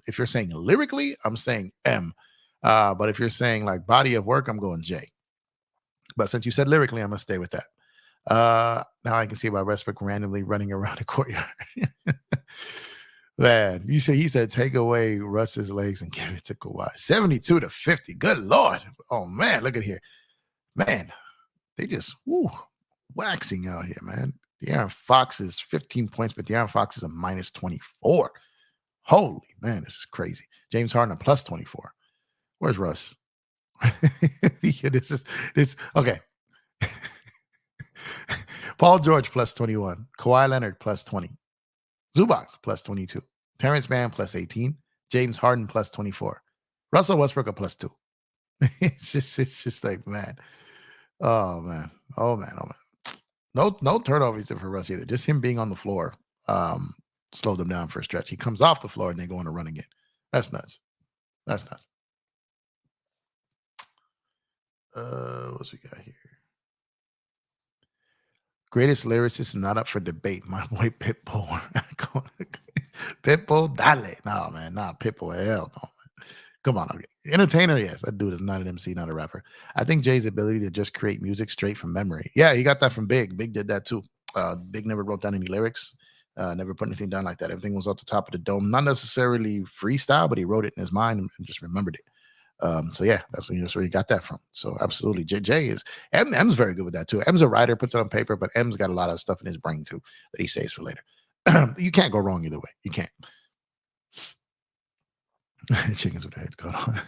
if you're saying lyrically, I'm saying M. But if you're saying like body of work, I'm going J. But since you said lyrically, I'm gonna stay with that. Now I can see why Westbrook randomly running around the courtyard. Man, he said take away Russ's legs and give it to Kawhi. 72-50. Good Lord. Oh man, look at here. Man, they just waxing out here, man. De'Aaron Fox is 15 points, but De'Aaron Fox is a minus 24. Holy man, this is crazy. James Harden a plus 24. Where's Russ? this okay. Paul George plus 21. Kawhi Leonard plus 20. Zubac plus 22. Terrence Mann plus 18. James Harden plus 24. Russell Westbrook a plus 2. It's just like, man. Oh man. No turnovers for Russ either. Just him being on the floor slowed them down for a stretch. He comes off the floor and they go on a run again. That's nuts. What's we got here? Greatest lyricist not up for debate. My boy Pitbull. Pitbull, dale. No, man. Not Pitbull. Hell no. Come on. Okay. Entertainer, yes. That dude is not an MC, not a rapper. I think Jay's ability to just create music straight from memory. Yeah, he got that from Big. Big did that too. Big never wrote down any lyrics. Never put anything down like that. Everything was off the top of the dome. Not necessarily freestyle, but he wrote it in his mind and just remembered it. So yeah, that's where he got that from. So absolutely. Jay is M's very good with that too. M's a writer, puts it on paper, but M's got a lot of stuff in his brain too that he saves for later. You can't go wrong either way. You can't. Chickens with their heads cut on.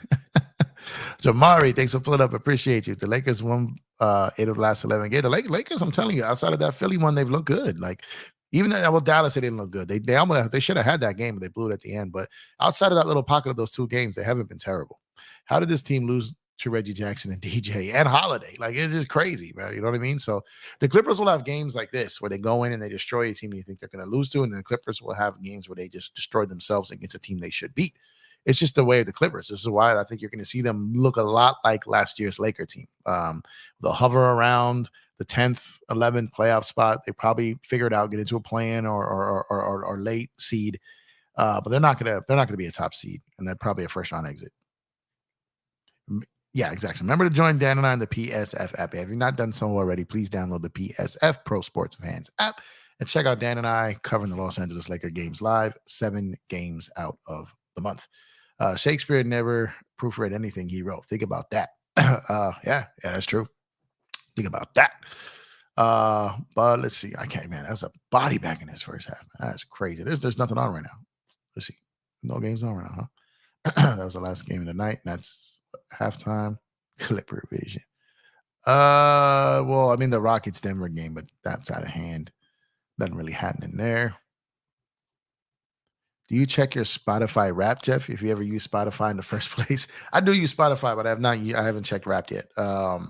Jamari, thanks for pulling up. Appreciate you. The Lakers won 8 of the last 11 games. The Lakers, I'm telling you, outside of that Philly one, they've looked good. Like, even though, well, Dallas, they didn't look good. They almost, they should have had that game, but they blew it at the end. But outside of that little pocket of those two games, they haven't been terrible. How did this team lose to Reggie Jackson and DJ and Holiday? Like, it's just crazy, man. You know what I mean? So the Clippers will have games like this where they go in and they destroy a team you think they're going to lose to, and then the Clippers will have games where they just destroy themselves against a team they should beat. It's just the way of the Clippers. This is why I think you're going to see them look a lot like last year's Laker team. They'll hover around the 10th, 11th playoff spot. They probably figure it out, get into a play-in or late seed, but they're not gonna be a top seed, and they're probably a first round exit. Yeah, exactly. Remember to join Dan and I in the PSF app. If you've not done so already, please download the PSF Pro Sports Fans app and check out Dan and I covering the Los Angeles Lakers games live, 7 games out of the month. Shakespeare never proofread anything he wrote. Think about that. Yeah, that's true. Think about that. But let's see. I can't, man. That's a body back in his first half. That's crazy. There's nothing on right now. Let's see. No games on right now, huh? That was the last game of the night. That's halftime. Clipper vision. Well, I mean the Rockets Denver game, but that's out of hand. Nothing really happening there. Do you check your Spotify Wrapped, Jeff? If you ever use Spotify in the first place, I do use Spotify, but I haven't checked Wrapped yet. I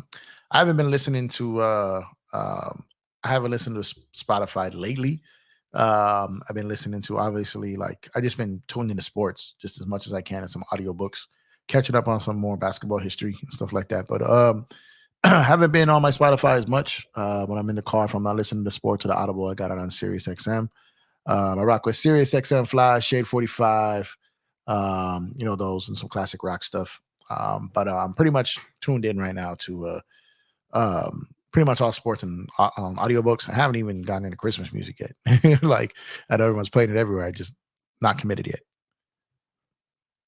haven't been listening to. I haven't listened to Spotify lately. I've been listening to, obviously, like, I just been tuned into sports just as much as I can, and some audiobooks, catching up on some more basketball history and stuff like that. But I haven't been on my Spotify as much. When I'm in the car, if I'm not listening to sports or the Audible, I got it on Sirius XM. I rock with Sirius XM Fly, Shade 45, those, and some classic rock stuff. But I'm pretty much tuned in right now to pretty much all sports and audiobooks. I haven't even gotten into Christmas music yet. Like, I know everyone's playing it everywhere. I just not committed yet.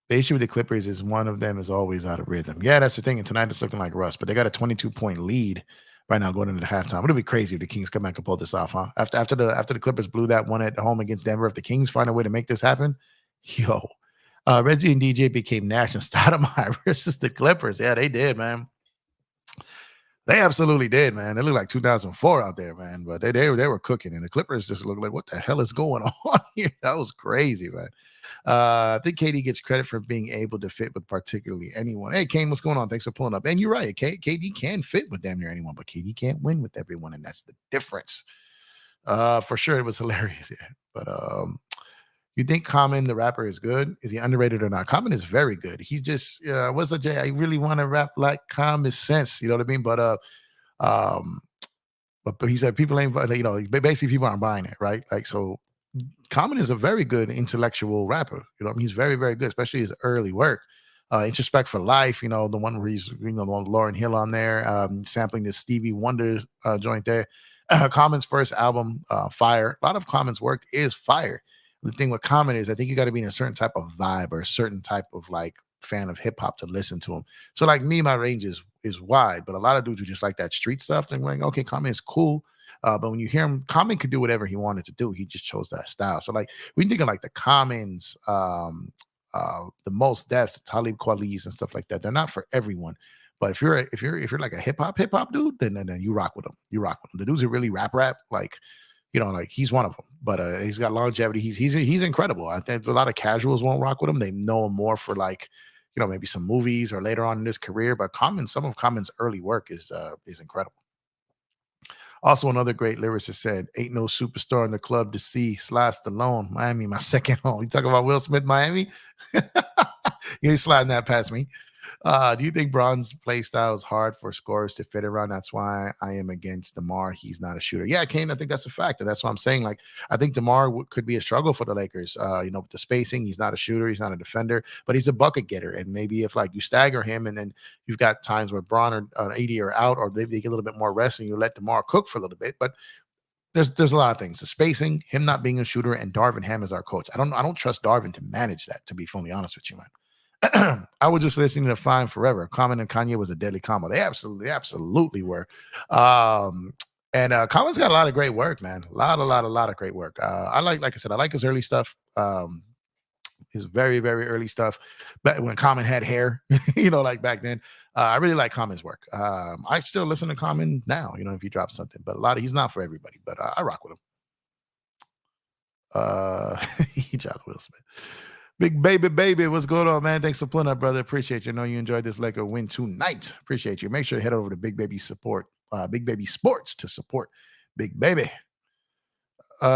The issue with the Clippers is one of them is always out of rhythm. Yeah, that's the thing. And tonight it's looking like rust, but they got a 22-point lead right now going into the halftime. It'll be crazy if the Kings come back and pull this off, huh? After the Clippers blew that one at home against Denver, if the Kings find a way to make this happen, yo, Reggie and DJ became national Stoudemire versus the Clippers. Yeah, they did, man. They absolutely did, man. It looked like 2004 out there, man. But they were cooking, and the Clippers just looked like, what the hell is going on here? That was crazy, man. I think KD gets credit for being able to fit with particularly anyone. Hey, Kane, what's going on? Thanks for pulling up. And you're right. KD can fit with damn near anyone, but KD can't win with everyone, and that's the difference. For sure, it was hilarious. Yeah, but you think Common, the rapper, is good? Is he underrated or not? Common is very good. He just, what's the J? I really want to rap like Common Sense. You know what I mean? Um, but he said people ain't, basically people aren't buying it, right? Like, so Common is a very good intellectual rapper. You know, I mean, he's very, very good, especially his early work. Introspect for Life, the one where he's, the one with Lauryn Hill on there, sampling the Stevie Wonder joint there. Common's first album, Fire. A lot of Common's work is fire. The thing with Common is I think you got to be in a certain type of vibe or a certain type of like fan of hip hop to listen to him. So like me, my range is wide, but a lot of dudes who just like that street stuff, they're like, okay, Common is cool. But when you hear him, Common could do whatever he wanted to do. He just chose that style. So like when you think of like the Commons, the Most Defs, the Talib Kweli's and stuff like that, they're not for everyone. But if you're like a hip hop dude, then you rock with them. You rock with them. The dudes who really rap, like, like he's one of them. But he's got longevity. He's incredible. I think a lot of casuals won't rock with him. They know him more for like, maybe some movies or later on in his career. But some of Common's early work is incredible. Also, another great lyricist said, "Ain't no superstar in the club to see. Sly Stallone, Miami, my second home." You talking about Will Smith, Miami? You ain't sliding that past me. Do you think Braun's play style is hard for scorers to fit around? That's why I am against DeMar. He's not a shooter. Yeah, Kane, I think that's a fact. And that's what I'm saying. Like, I think DeMar could be a struggle for the Lakers. With the spacing, he's not a shooter. He's not a defender, but he's a bucket getter. And maybe if like you stagger him and then you've got times where Braun or AD are out, or they get a little bit more rest and you let DeMar cook for a little bit. But there's a lot of things. The spacing, him not being a shooter, and Darvin Ham is our coach. I don't trust Darvin to manage that, to be fully honest with you, man. I was just listening to Fine Forever. Common and Kanye was a deadly combo. They absolutely were. And Common's got a lot of great work, man. A lot of great work. I like I said, I like his early stuff. his very, very early stuff, back when Common had hair, like back then. I really like Common's work. I still listen to Common now, if he drops something, but he's not for everybody, but I rock with him. He dropped Will Smith. Big baby, what's going on, man? Thanks for pulling up, brother. Appreciate you. Know you enjoyed this Laker win tonight. Appreciate you. Make sure to head over to Big Baby Sports to support Big Baby. You're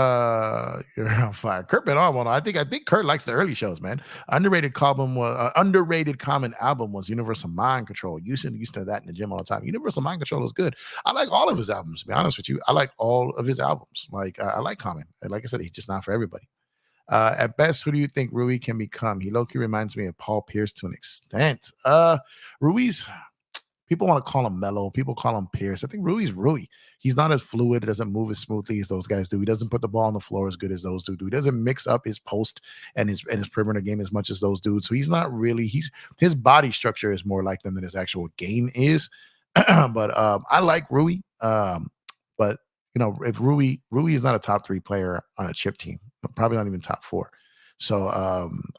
on fire. Kurt been on one. I think Kurt likes the early shows, man. Underrated common album was Universal Mind Control. Used to that in the gym all the time. Universal Mind Control is good. I like all of his albums, to be honest with you. I like all of his albums. Like I like Common. Like I said, he's just not for everybody. At best, who do you think Rui can become? He low-key reminds me of Paul Pierce to an extent. Rui's, people want to call him mellow. People call him Pierce. I think Rui's Rui. He's not as fluid. It doesn't move as smoothly as those guys do. He doesn't put the ball on the floor as good as those dudes do. He doesn't mix up his post and his perimeter game as much as those dudes. So he's not really, his body structure is more like them than his actual game is. But I like Rui. But if Rui is not a top 3 player on a chip team, probably not even top 4. So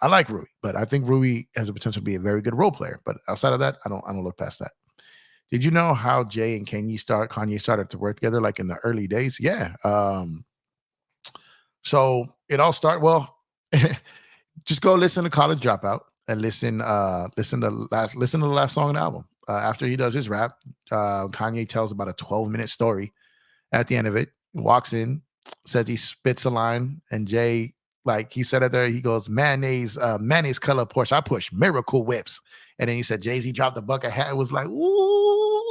I like Rui, but I think Rui has the potential to be a very good role player. But outside of that, I don't look past that. Did you know how Jay and Kanye started to work together like in the early days? Yeah. So it all started. Well, just go listen to College Dropout and listen to the last song on the album. After he does his rap, Kanye tells about a 12-minute story. At the end of it, walks in, says he spits a line, and Jay, like he said it there, he goes, mayonnaise color Porsche. I push miracle whips. And then he said, Jay-Z dropped the bucket hat. It was like, ooh.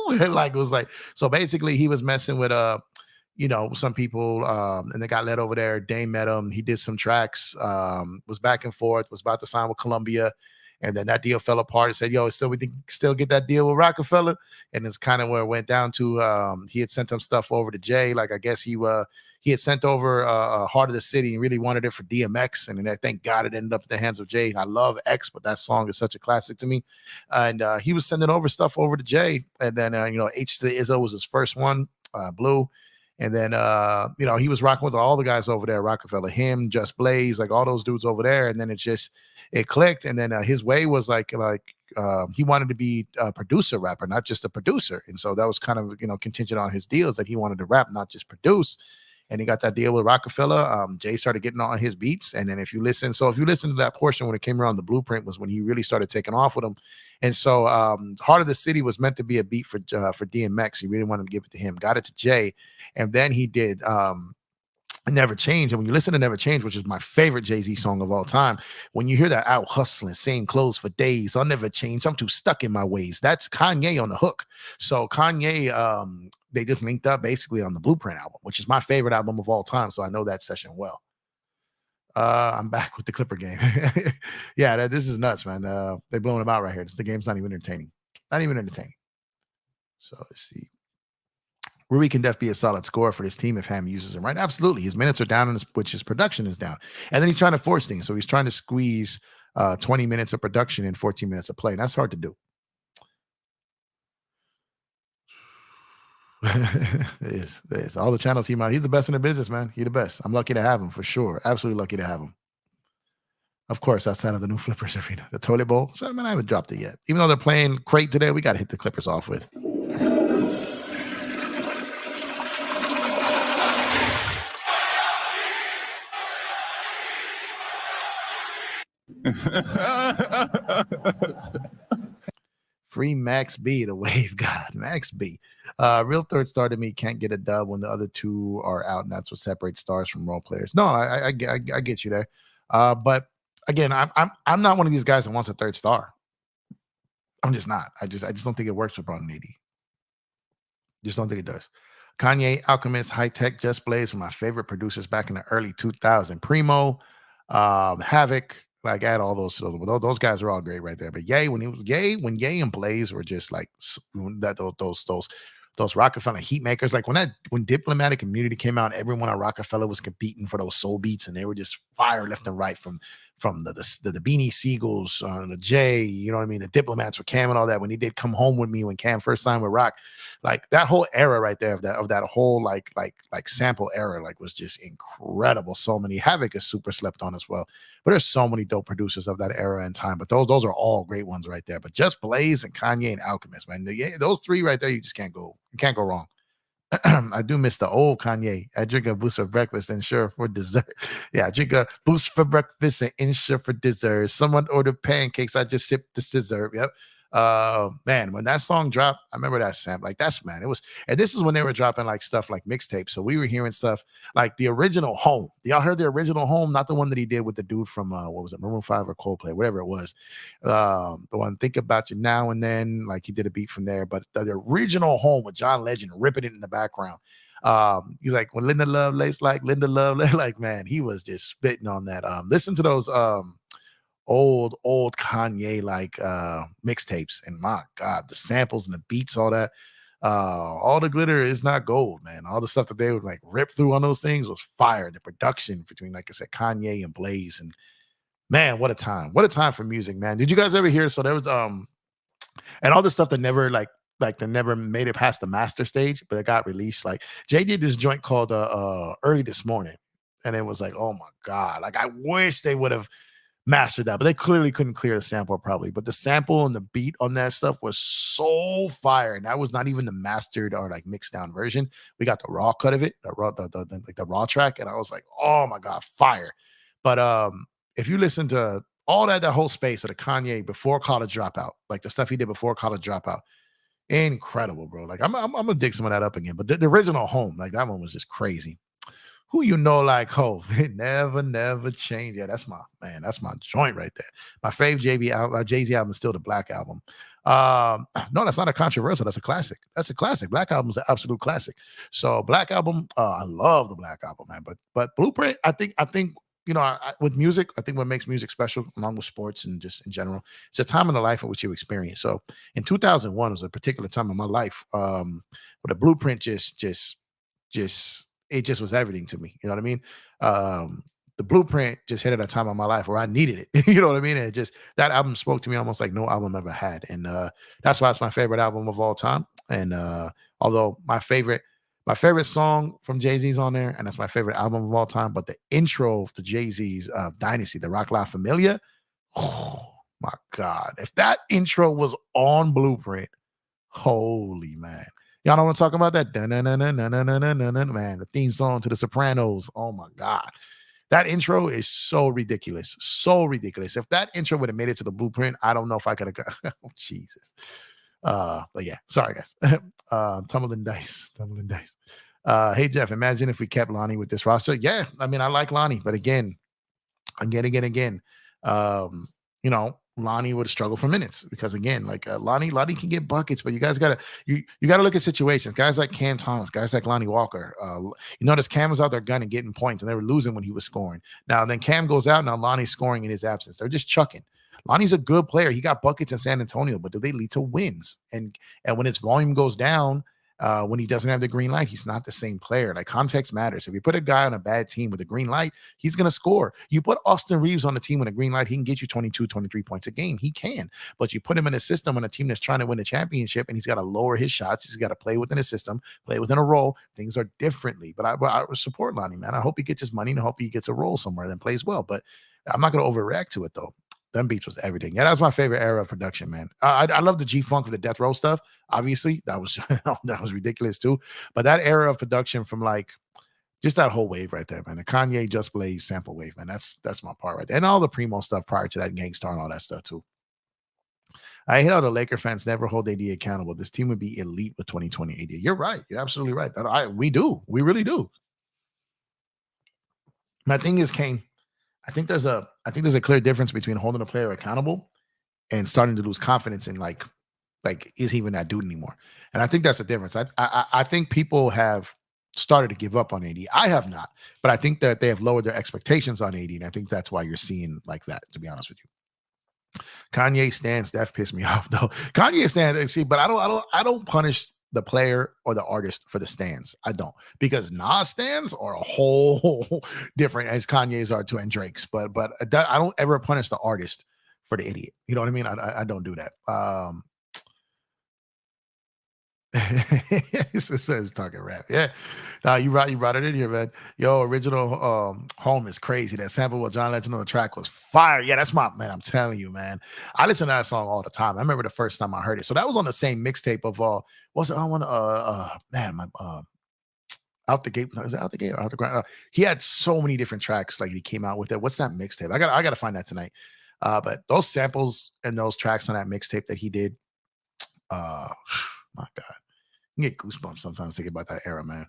Like it was like, so basically he was messing with some people, and they got led over there. Dame met him. He did some tracks, was back and forth, was about to sign with Columbia. And then that deal fell apart. He said, we still get that deal with Rockefeller. And it's kind of where it went down to. He had sent some stuff over to Jay. Like, I guess he had sent over Heart of the City and really wanted it for DMX. And then thank God it ended up in the hands of Jay. I love X, but that song is such a classic to me. And he was sending over stuff over to Jay. And then, H to the Izzo was his first one, Blue. And then, he was rocking with all the guys over there, Rockefeller, him, Just Blaze, like all those dudes over there. And then it clicked. And then his way was like he wanted to be a producer rapper, not just a producer. And so that was kind of, contingent on his deals that he wanted to rap, not just produce. And he got that deal with Rockefeller. Jay started getting on his beats. And then if you listen to that portion when it came around, the Blueprint was when he really started taking off with him. And so Heart of the City was meant to be a beat for DMX. He really wanted to give it to him, got it to Jay. And then he did Never Change. And when you listen to Never Change, which is my favorite Jay-Z song of all time, when you hear that out hustling, same clothes for days, I'll never change, I'm too stuck in my ways. That's Kanye on the hook. So Kanye, they just linked up basically on the Blueprint album, which is my favorite album of all time. So I know that session well. I'm back with the Clipper game. Yeah, this is nuts, man. They're blowing them out right here. The game's not even entertaining. Not even entertaining. So let's see. Rui can definitely be a solid scorer for this team if Ham uses him right. Absolutely. His minutes are down, which his production is down. And then he's trying to force things. So he's trying to squeeze 20 minutes of production in 14 minutes of play. And that's hard to do. It is. All the channels he's the best in the business, man. He's the best. I'm lucky to have him for sure. Absolutely lucky to have him. Of course, outside of the new Flippers arena, the toilet bowl. So, man, I haven't dropped it yet. Even though they're playing Crate today, we got to hit the Clippers off with. Free Max B, the wave god. Max B. Real third star to me can't get a dub when the other two are out, and that's what separates stars from role players. No, I get you there. But again, I'm not one of these guys that wants a third star. I'm just not. I just don't think it works with Brown and AD. Just don't think it does. Kanye, Alchemist, High Tech, Just Blaze were my favorite producers back in the early 2000s. Primo, Havoc. Like, add all those guys are all great right there. But Ye when Ye and Blaze were just like that, those Rockefeller heat makers. Like when Diplomatic Immunity came out, everyone on Rockefeller was competing for those soul beats, and they were just fire left and right from the Beanie Seagulls, the J, you know what I mean, the Diplomats with Cam and all that. When he did Come Home With Me, when Cam first signed with Rock, like that whole era right there of that whole like sample era, like was just incredible. So many. Havoc is super slept on as well, but there's so many dope producers of that era and time. But those are all great ones right there. But Just Blaze and Kanye and Alchemist, man, those three right there, you can't go wrong. I do miss the old Kanye. I drink a boost for breakfast and sure for dessert. Yeah, I drink a boost for breakfast and insure for dessert. Someone ordered pancakes. I just sipped the scissor. Yep. Man, when that song dropped, I remember that sample. Like that's man, it was, and this is when they were dropping like stuff like mixtapes. So we were hearing stuff like the original Home. Y'all heard the original Home, not the one that he did with the dude from what was it, Maroon 5 or Coldplay, whatever it was. The one Think About You Now and Then, like he did a beat from there, but the original Home with John Legend ripping it in the background. He's like, when Linda Lovelace, like Linda Lovelace, like man, he was just spitting on that. Listen to those old Kanye like mixtapes, and my God, the samples and the beats, all that. All the glitter is not gold, man. All the stuff that they would like rip through on those things was fire. The production between, like I said, Kanye and Blaze, and man, what a time! What a time for music, man. Did you guys ever hear? So there was and all the stuff that never like that never made it past the master stage, but it got released. Like Jay did this joint called Early This Morning, and it was like, oh my God, like I wish they would have mastered that, but they clearly couldn't clear the sample probably. But the sample and the beat on that stuff was so fire, and that was not even the mastered or like mixed down version. We got the raw cut of it, the raw track, and I was like, oh my God, fire. But if you listen to all that whole space of the Kanye before College Dropout, like the stuff he did before College Dropout, incredible, bro. Like I'm gonna dig some of that up again. But the original Home, like that one was just crazy. Who you know like Hov? It never changed. Yeah, that's my man. That's my joint right there. My fave Jay-Z album is still the Black Album. No, that's not a controversial. That's a classic. That's a classic. Black Album is an absolute classic. So Black Album, I love the Black Album, man. But Blueprint, I think you know, with music, I think what makes music special, along with sports and just in general, it's a time in the life in which you experience. So in 2001 was a particular time in my life where the Blueprint just it just was everything to me. You know what I mean? The Blueprint just hit at a time in my life where I needed it. You know what I mean? And it just, that album spoke to me almost like no album ever had. And that's why it's my favorite album of all time. And although my favorite song from Jay-Z's on there, and that's my favorite album of all time, but the intro to Jay-Z's Dynasty, the Rock La Familia, oh my God. If that intro was on Blueprint, holy man. Y'all know what I'm talking about? That man, the theme song to The Sopranos. Oh my God. That intro is so ridiculous. So ridiculous. If that intro would have made it to the Blueprint, I don't know if I could have got oh, Jesus. But yeah, sorry guys. Tumbling dice. Hey Jeff, imagine if we kept Lonnie with this roster. Yeah, I mean, I like Lonnie, but again, you know, Lonnie would struggle for minutes because again, like Lonnie can get buckets, but you guys gotta look at situations. Guys like Cam Thomas, guys like Lonnie Walker. You notice Cam was out there gunning, getting points, and they were losing when he was scoring. Now then Cam goes out, now Lonnie's scoring in his absence. They're just chucking. Lonnie's a good player. He got buckets in San Antonio, but do they lead to wins? And when his volume goes down, when he doesn't have the green light, he's not the same player. Like context matters. If you put a guy on a bad team with a green light, he's going to score. You put Austin Reeves on a team with a green light, he can get you 22, 23 points a game. He can. But you put him in a system on a team that's trying to win a championship, and he's got to lower his shots. He's got to play within a system, play within a role. Things are differently. But I support Lonnie, man. I hope he gets his money and I hope he gets a role somewhere and plays well. But I'm not going to overreact to it, though. Them beats was everything. Yeah, that was my favorite era of production, man. I love the G-Funk for the Death Row stuff. Obviously, that was that was ridiculous too. But that era of production from like just that whole wave right there, man. The Kanye Just Blaze sample wave, man. That's my part right there. And all the Primo stuff prior to that, Gangstar and all that stuff too. I hate how the Laker fans never hold AD accountable. This team would be elite with 2020 AD. You're right. You're absolutely right. We do. We really do. My thing is, Kane, I think there's a clear difference between holding a player accountable and starting to lose confidence in like is he even that dude anymore? And I think that's the difference. I think people have started to give up on AD. I have not, but I think that they have lowered their expectations on AD, and I think that's why you're seeing like that. To be honest with you, Kanye stands. That pissed me off though. Kanye stands. See, but I don't punish the player or the artist for the stands. I don't, because Nas stands are a whole different as Kanye's are too, and Drake's. But I don't ever punish the artist for the idiot. You know what I mean? I don't do that. It says talking rap. Yeah. You brought it in here, man. Yo, original home is crazy. That sample with John Legend on the track was fire. Yeah, that's my man. I'm telling you, man. I listen to that song all the time. I remember the first time I heard it. So that was on the same mixtape of what's it? I want man, my out the gate. Is it out the gate or out the ground? He had so many different tracks like he came out with it. What's that mixtape? I gotta find that tonight. But those samples and those tracks on that mixtape that he did, my God. You get goosebumps sometimes thinking about that era, man.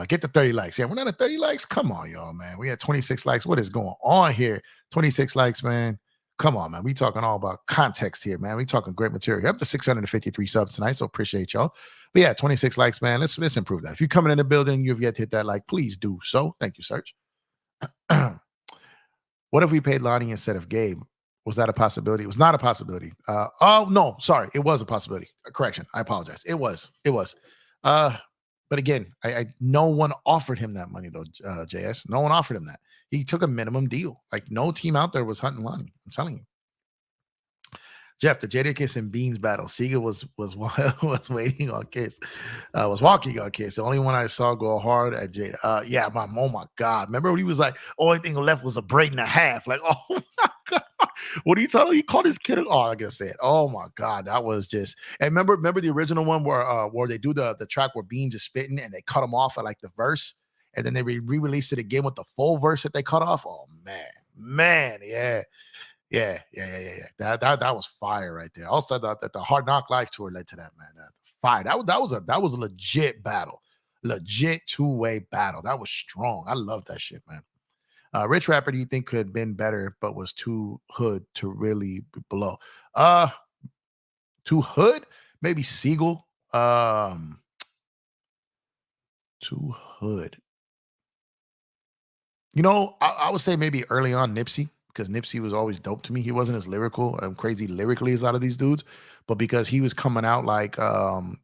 Get the 30 likes. Yeah, we're not at 30 likes. Come on, y'all, man. We had 26 likes. What is going on here? 26 likes, man. Come on, man. We talking all about context here, man. We talking great material. Up to 653 subs tonight, so appreciate y'all. But yeah, 26 likes, man. Let's improve that. If you're coming in the building, you've yet to hit that like, please do so. Thank you, Serge. What if we paid Lonnie instead of Gabe? Was that a possibility? It was not a possibility. Oh no, sorry, it was a possibility. Correction, I apologize. It was. But again, I no one offered him that money though. JS, no one offered him that. He took a minimum deal. Like no team out there was hunting Lonnie. I'm telling you. Jeff, the Jadakiss and Beans battle. Sega was waiting on Kiss, was walking on Kiss. The only one I saw go hard at Jada. Yeah, oh my God. Remember when he was like, only thing left was a braid and a half. Like, oh my God. What are you telling me? He called his kid? Oh, I guess it. Oh my God, that was just. And remember the original one where they do the track where Beans is spitting and they cut him off at like the verse, and then they re-released it again with the full verse that they cut off. Oh man, yeah. Yeah. That was fire right there. Also, that the Hard Knock Life tour led to that, man. Fire. That was a legit battle, legit two-way battle. That was strong. I love that shit, man. Rich rapper, do you think could have been better, but was too hood to really blow? Too hood? Maybe Siegel. Too hood. You know, I would say maybe early on Nipsey, because Nipsey was always dope to me. He wasn't as lyrical and crazy lyrically as a lot of these dudes, but because he was coming out like, coming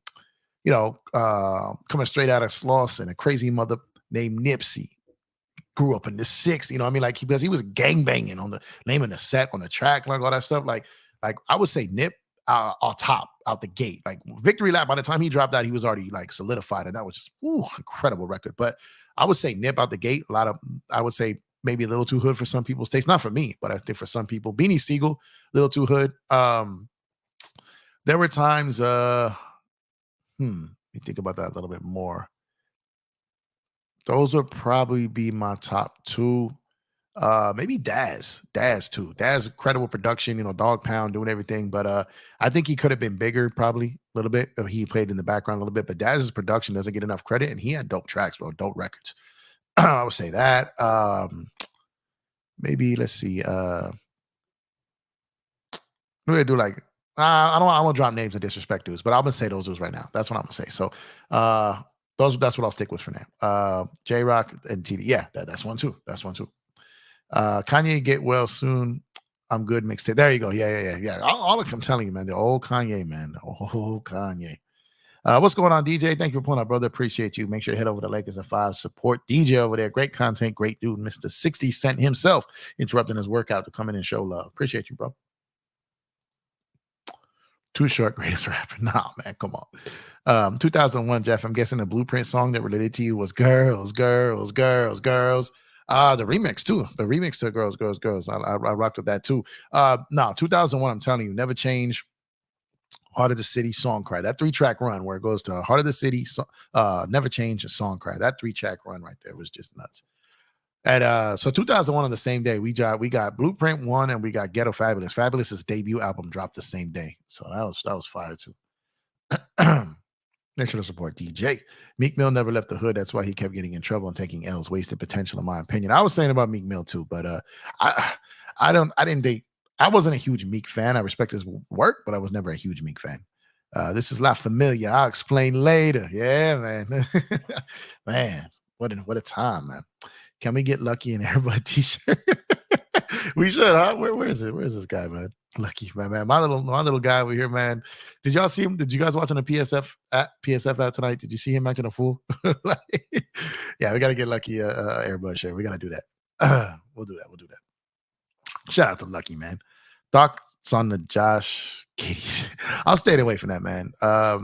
straight out of Slauson, a crazy mother named Nipsey. Grew up in the 60s, you know what I mean? Like, because he was gang banging on the name of the set, on the track, like all that stuff. Like I would say Nip on top, out the gate. Like Victory Lap, by the time he dropped out, he was already like solidified, and that was just incredible record. But I would say Nip out the gate, I would say maybe a little too hood for some people's taste. Not for me, but I think for some people. Beanie Siegel, a little too hood. There were times, let me think about that a little bit more. Those would probably be my top two. Maybe Daz too. Daz, credible production, Dog Pound doing everything. But I think he could have been bigger, probably a little bit. He played in the background a little bit. But Daz's production doesn't get enough credit, and he had dope tracks, bro, dope records. I would say that. Maybe let's see. What do I do? Like, I don't drop names of disrespect dudes, but I'm gonna say those dudes right now. That's what I'm gonna say. So, that's what I'll stick with for now. J Rock and TD. Yeah, that's one too. That's one too. Kanye get well soon. I'm good mixtape. There you go. Yeah. All I'm telling you, man. The old Kanye, man. The old Kanye. What's going on, DJ? Thank you for pulling up, brother. Appreciate you. Make sure to head over to Lakers at 5. Support DJ over there. Great content, great dude. Mr. 60 Cent himself interrupting his workout to come in and show love. Appreciate you, bro. Too short, greatest rapper. Nah, man, come on. 2001, Jeff. I'm guessing the Blueprint song that related to you was Girls, Girls, Girls, Girls. The remix too. The remix to Girls, Girls, Girls. I rocked with that too. No, 2001. I'm telling you, Never Change. Heart of the City, Song Cry. That 3-track run where it goes to Heart of the City, Never Change, and Song Cry. That 3-track run right there was just nuts. And so 2001 on the same day, we got Blueprint 1 and we got Ghetto Fabulous. Fabulous's debut album dropped the same day. So that was fire too. Make sure to support DJ. Meek Mill never left the hood. That's why he kept getting in trouble and taking L's. Wasted potential, in my opinion. I was saying about Meek Mill too, but I wasn't a huge Meek fan. I respect his work, but I was never a huge Meek fan. This is La Familia. I'll explain later. Yeah, man. Man, what a time, man. Can we get Lucky in Everybody t-shirt? We should, huh? Where is it? Where is this guy, man? Lucky man. My little guy over here, man. Did y'all see him? Did you guys watch on the PSF app tonight? Did you see him acting a fool? Like, yeah, we gotta get Lucky airbrush here. We gotta do that. We'll do that. We'll do that. Shout out to Lucky, man. Thoughts on the Josh Katie? I'll stay away from that, man. I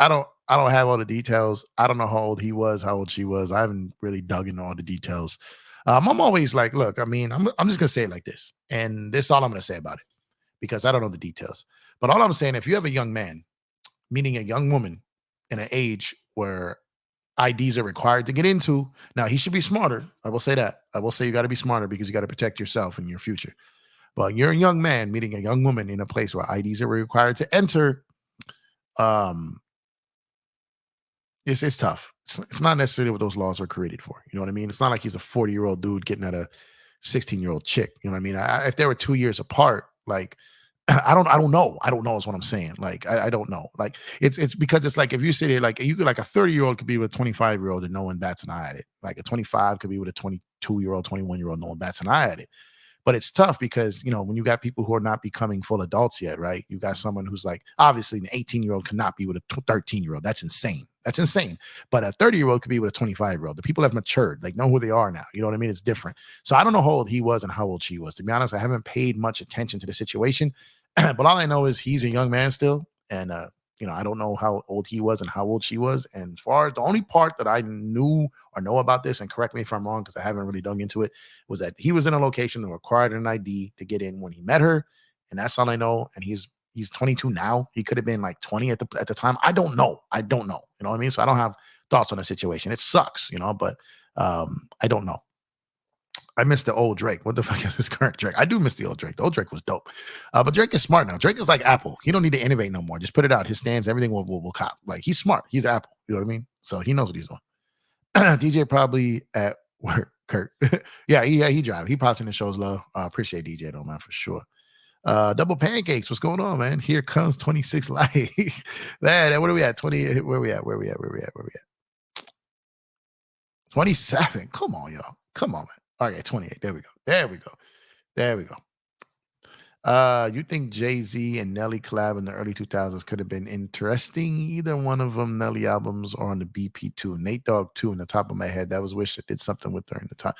don't have all the details. I don't know how old he was, how old she was. I haven't really dug into all the details. I'm always like, look, I mean, I'm just gonna say it like this, and this is all I'm gonna say about it because I don't know the details. But all I'm saying, if you have a young man meeting a young woman in an age where IDs are required to get into, now he should be smarter. I will say that. I will say you got to be smarter because you got to protect yourself and your future. But you're a young man meeting a young woman in a place where IDs are required to enter. Um, it's tough. It's not necessarily what those laws were created for. You know what I mean? It's not like he's a 40-year-old dude getting at a 16-year-old chick. You know what I mean? If they were 2 years apart, like I don't know. I don't know is what I'm saying. Like I don't know. Like it's because it's like if you sit here like you could like a 30-year-old could be with a 25-year-old and no one bats an eye at it. Like a 25 could be with a 22-year-old, 21-year-old, no one bats an eye at it. But it's tough because when you got people who are not becoming full adults yet, right? You got someone who's like obviously an 18-year-old cannot be with a 13-year-old. That's insane. That's insane. But a 30-year-old could be with a 25-year-old. The people have matured, like know who they are now. You know what I mean? It's different. So I don't know how old he was and how old she was. To be honest, I haven't paid much attention to the situation. But all I know is he's a young man still. And I don't know how old he was and how old she was. And as far as the only part that I knew or know about this, and correct me if I'm wrong, because I haven't really dug into it, was that he was in a location that required an ID to get in when he met her. And that's all I know. And he's 22 now. He could have been like 20 at the time. I don't know. I don't know. You know what I mean? So I don't have thoughts on the situation. It sucks, but I don't know. I miss the old Drake. What the fuck is this current Drake? I do miss the old Drake. The old Drake was dope. But Drake is smart now. Drake is like Apple. He don't need to innovate no more. Just put it out. His stands, everything will cop. Like he's smart. He's Apple. You know what I mean? So he knows what he's doing. DJ probably at work. Kurt. yeah, he drive. He pops in and shows love. Appreciate DJ though, man, for sure. Double pancakes. What's going on, man? Here comes 26 light. Man, what are we at? 20. Where we at? 27. Come on, y'all. Come on, man. All right, 28. There we go. You think Jay-Z and Nelly collab in the early 2000s could have been interesting? Either one of them, Nelly albums or on the BP2. Nate Dogg 2 in the top of my head. That was Wish I did something with during the time.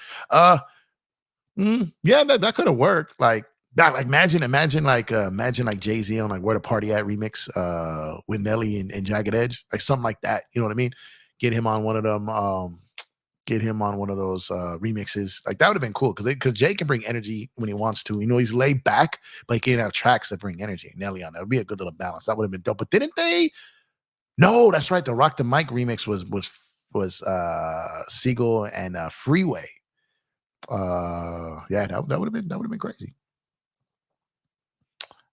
Yeah, that could have worked. Like that, like imagine like Jay-Z on like Where the Party At remix with Nelly and Jagged Edge, like something like that. You know what I mean? Get him on one of them. Get him on one of those remixes. Like that would have been cool because Jay can bring energy when he wants to. He's laid back, but he can have tracks that bring energy. Nelly on that would be a good little balance. That would have been dope. But didn't they? No, that's right. The Rock the Mic remix was Siegel and Freeway. Yeah, that would have been crazy.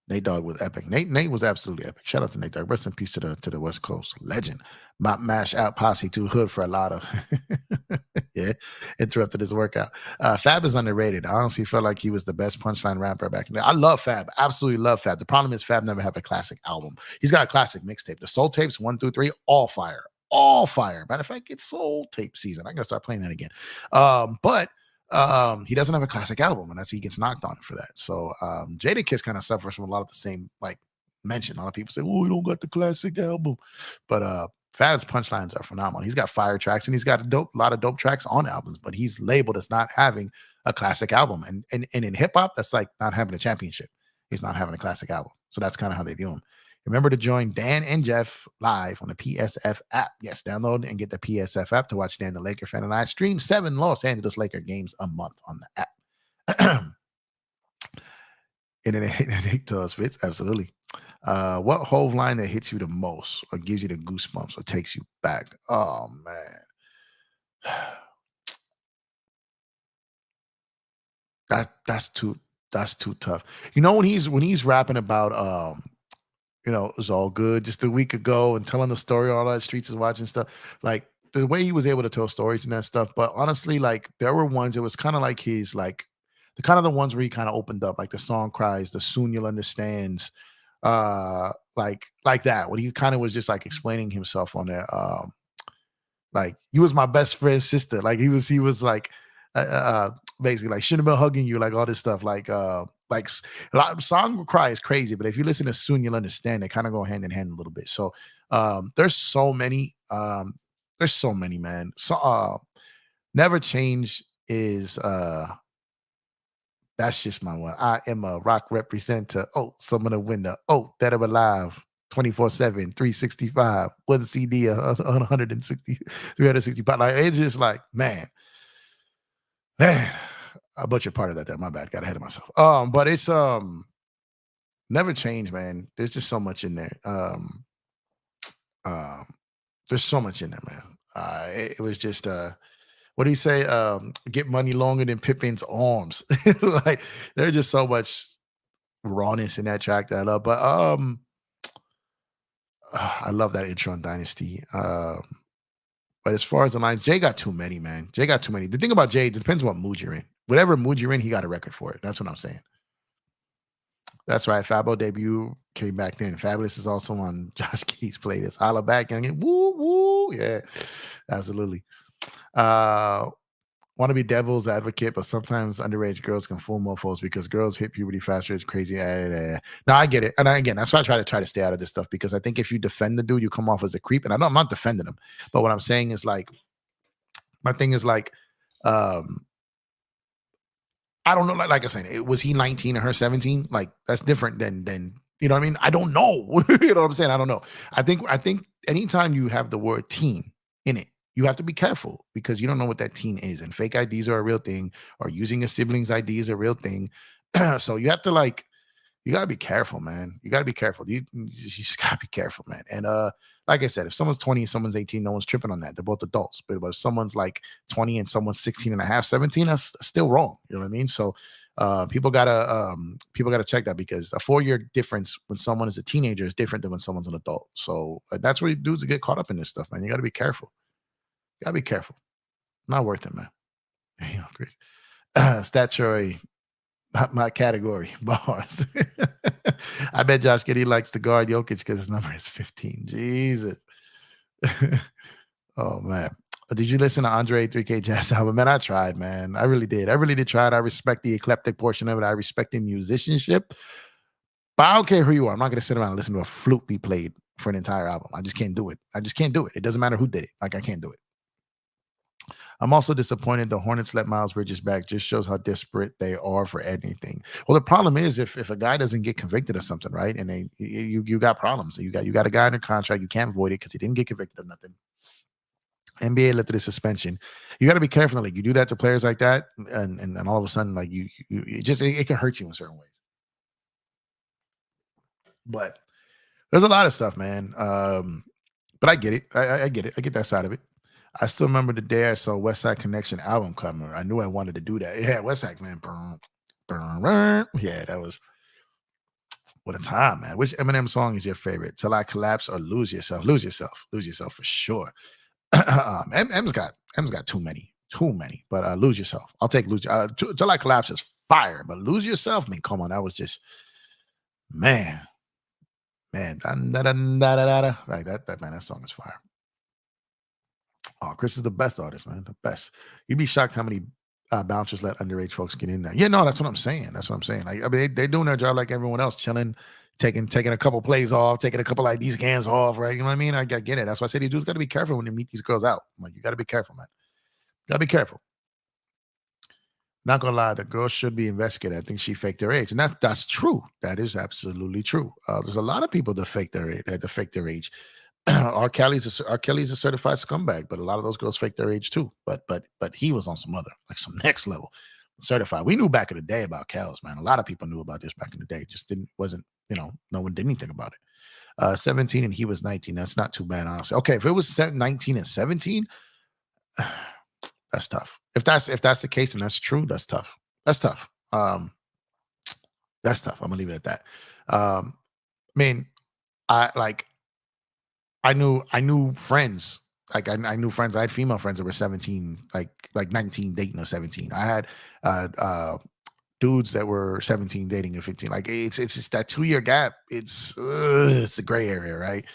Nate Dogg was epic. Nate was absolutely epic. Shout out to Nate Dogg. Rest in peace to the West Coast legend. Mash out posse too hood for a lot of yeah. Interrupted his workout. Fab is underrated. I honestly felt like he was the best punchline rapper back in the day. I love Fab. Absolutely love Fab. The problem is Fab never had a classic album. He's got a classic mixtape. The Soul Tapes 1 through 3, all fire. All fire. Matter of fact, it's Soul Tape season. I gotta start playing that again. But he doesn't have a classic album, and that's he gets knocked on for that. So Jadakiss kind of suffers from a lot of the same like mention. A lot of people say, "Oh, we don't got the classic album," but Fab's punchlines are phenomenal. He's got fire tracks, and he's got a lot of dope tracks on albums, but he's labeled as not having a classic album. And in hip hop, that's like not having a championship. He's not having a classic album. So that's kind of how they view him. Remember to join Dan and Jeff live on the PSF app. Yes, download and get the PSF app to watch Dan the Laker fan and I stream 7 Los Angeles Laker games a month on the app. Internet to us, Fitz. Absolutely. What Hove line that hits you the most or gives you the goosebumps or takes you back? Oh man. That's too tough. When he's rapping about it was all good just a week ago and telling the story, all that streets is watching stuff. Like the way he was able to tell stories and that stuff. But honestly, like there were ones, it was kind of like he's like the ones where he kind of opened up, like the song cries, the soon you'll understands, like that. When he kind of was just like explaining himself on there. Like you was my best friend's sister. Like he was like basically like shouldn't have been hugging you, like all this stuff. Like Like a lot song will cry is crazy, but if you listen to Soon, you'll understand they kind of go hand in hand a little bit. So there's so many, man. So Never Change is that's just my one. I am a rock representer. Oh, some of the winner. Oh, that I'm alive. 24/7, 365, one CD, 160, 365. Like it's just like, man, I butchered part of that there. My bad. Got ahead of myself. But it's Never Change, man. There's just so much in there. Um, there's so much in there, man. It was just what do you say? Get money longer than Pippin's arms. Like there's just so much rawness in that track that I love. But I love that intro on Dynasty. But as far as the lines, Jay got too many, man. Jay got too many. The thing about Jay, it depends what mood you're in. Whatever mood you're in, he got a record for it. That's what I'm saying. That's right. Fabo debut came back then. Fabulous is also on Josh Kiddie's playlist. Holla back and get woo woo. Yeah, absolutely. Want to be devil's advocate, but sometimes underage girls can fool mofos because girls hit puberty faster. It's crazy. No, I get it. And again, that's why I try to stay out of this stuff because I think if you defend the dude, you come off as a creep. And I'm not defending him, but what I'm saying is like, my thing is like, I don't know. Like I said, was he 19 and her 17? Like that's different than you know what I mean? I don't know. You know what I'm saying? I don't know. I think anytime you have the word teen in it, you have to be careful because you don't know what that teen is. And fake IDs are a real thing, or using a sibling's ID is a real thing. So you have to you gotta be careful, man. You gotta be careful. You just gotta be careful, man. And like I said, if someone's 20 and someone's 18, no one's tripping on that. They're both adults. But if someone's like 20 and someone's 16 and a half, 17, that's still wrong. You know what I mean? So people gotta check that because a 4-year difference when someone is a teenager is different than when someone's an adult. So that's where dudes get caught up in this stuff, man. You gotta be careful. You gotta be careful. Not worth it, man. You know, great. Statutory. Not my category, bars. I bet Josh Giddey likes to guard Jokic because his number is 15. Jesus. Oh, man. Did you listen to Andre 3K Jazz album? Man, I tried, man. I really did. I really did try it. I respect the eclectic portion of it. I respect the musicianship. But I don't care who you are. I'm not going to sit around and listen to a flute be played for an entire album. I just can't do it. I just can't do it. It doesn't matter who did it. Like, I can't do it. I'm also disappointed the Hornets let Miles Bridges back. Just shows how desperate they are for anything. Well, the problem is if a guy doesn't get convicted of something, right? And you got problems. You got a guy under contract. You can't avoid it because he didn't get convicted of nothing. NBA lifted his suspension. You got to be careful. Like you do that to players like that, and all of a sudden, like it can hurt you in certain ways. But there's a lot of stuff, man. But I get it. I get it. I get that side of it. I still remember the day I saw West Side Connection album cover. I knew I wanted to do that. Yeah, West Side, man. Yeah, that was what a time, man. Which Eminem song is your favorite? Till I Collapse or Lose Yourself? Lose Yourself. Lose Yourself for sure. M's got too many. But Lose Yourself. I'll take Lose. Till I Collapse is fire, but Lose Yourself, I mean, come on, that was just man. Like that man, that song is fire. Oh, Chris is the best artist, man. The best. You'd be shocked how many bouncers let underage folks get in there. Yeah, no, that's what I'm saying. Like, I mean, they're doing their job like everyone else, chilling, taking a couple plays off, taking a couple IDs scans off, right? You know what I mean? I get it. That's why I say these dudes got to be careful when they meet these girls out. I'm like, you got to be careful, man. Got to be careful. Not gonna lie, the girl should be investigated. I think she faked her age, and that's true. That is absolutely true. There's a lot of people that fake their age. R. Kelly's a certified scumbag, but a lot of those girls fake their age too. But he was on some next level certified. We knew back in the day about Kels, man. A lot of people knew about this back in the day. Just wasn't no one did anything about it. 17 and he was 19. That's not too bad, honestly. Okay, if it was 19 and 17, that's tough. If that's the case and that's true, that's tough. That's tough. That's tough. I'm gonna leave it at that. I mean, I knew friends. Like I knew friends. I had female friends that were 17, like 19 dating a 17. I had dudes that were 17 dating a 15. Like it's just that 2-year gap. It's a gray area, right?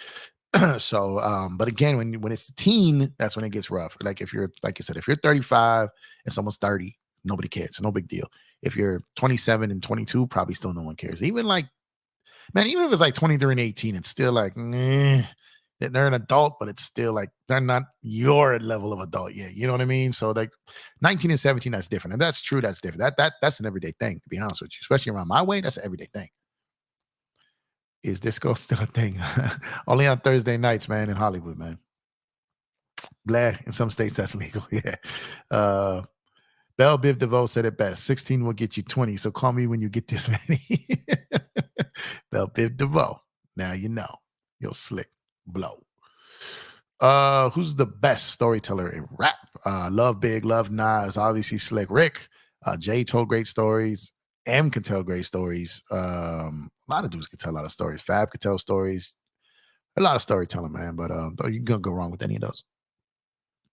So but again, when it's a teen, that's when it gets rough. Like if you're, like you said, if you're 35 and someone's 30, nobody cares. No big deal. If you're 27 and 22, probably still no one cares. Even like, man, even if it's like 23 and 18, it's still like, they're an adult, but it's still like they're not your level of adult yet. You know what I mean? So like 19 and 17, that's different. And that's true, that's different. That's an everyday thing, to be honest with you. Especially around my way, that's an everyday thing. Is disco still a thing? Only on Thursday nights, man, in Hollywood, man. Blah. In some states that's legal. Yeah. Belle Biv DeVoe said it best. 16 will get you 20. So call me when you get this many. Belle Biv DeVoe. Now you know. Yo, slick blow. Who's the best storyteller in rap? Love Big, Love Nas, obviously Slick Rick. Jay told great stories. M can tell great stories. A lot of dudes can tell a lot of stories. Fab could tell stories. A lot of storytelling, man. But you gonna go wrong with any of those.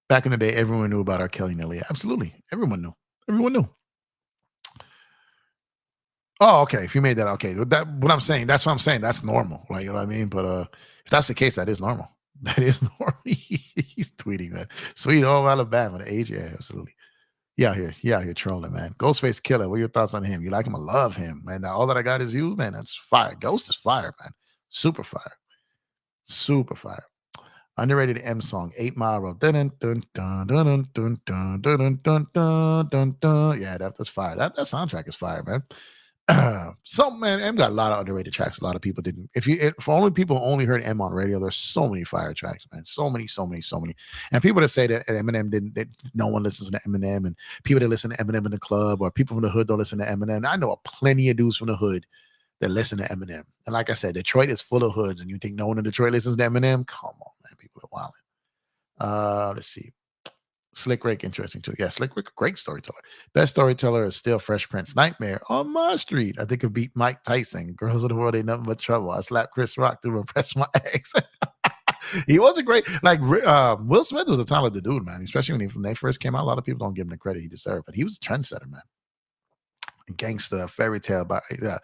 Back in the day, everyone knew about R. Kelly and Nelly. Absolutely. Everyone knew. Everyone knew. Oh, okay. If you made that, okay. What I'm saying, that's what I'm saying. That's normal. Like, you know what I mean? But if that's the case, that is normal. That is normal. He's tweeting, man. Sweet home Alabama, the age. Yeah, absolutely. Yeah, here trolling, man. Ghostface Killer. What are your thoughts on him? You like him? I love him, man. Now, all that I got is you, man. That's fire. Ghost is fire, man. Super fire. Super fire. Underrated M song, 8 Mile Road. Dun, dun, dun, dun, dun, dun, dun, dun, dun, dun, dun, dun. Yeah, that's fire. That soundtrack is fire, man. Man, M got a lot of underrated tracks. A lot of people didn't. For only people who only heard M on radio, there's so many fire tracks, man. So many. And people that say that Eminem didn't, that no one listens to Eminem, and people that listen to Eminem in the club, or people from the hood don't listen to Eminem. I know plenty of dudes from the hood that listen to Eminem. And like I said, Detroit is full of hoods, and you think no one in Detroit listens to Eminem? Come on, man. People are wilding. Let's see. Slick Rick, interesting too. Yeah, Slick Rick, great storyteller. Best storyteller is still Fresh Prince. Nightmare on my street. I think it beat Mike Tyson. Girls of the world ain't nothing but trouble. I slapped Chris Rock to impress my ex. He was a great, like, Will Smith was a talented dude, man. Especially when they first came out. A lot of people don't give him the credit he deserved, but he was a trendsetter, man. Gangsta, fairy tale, but yeah.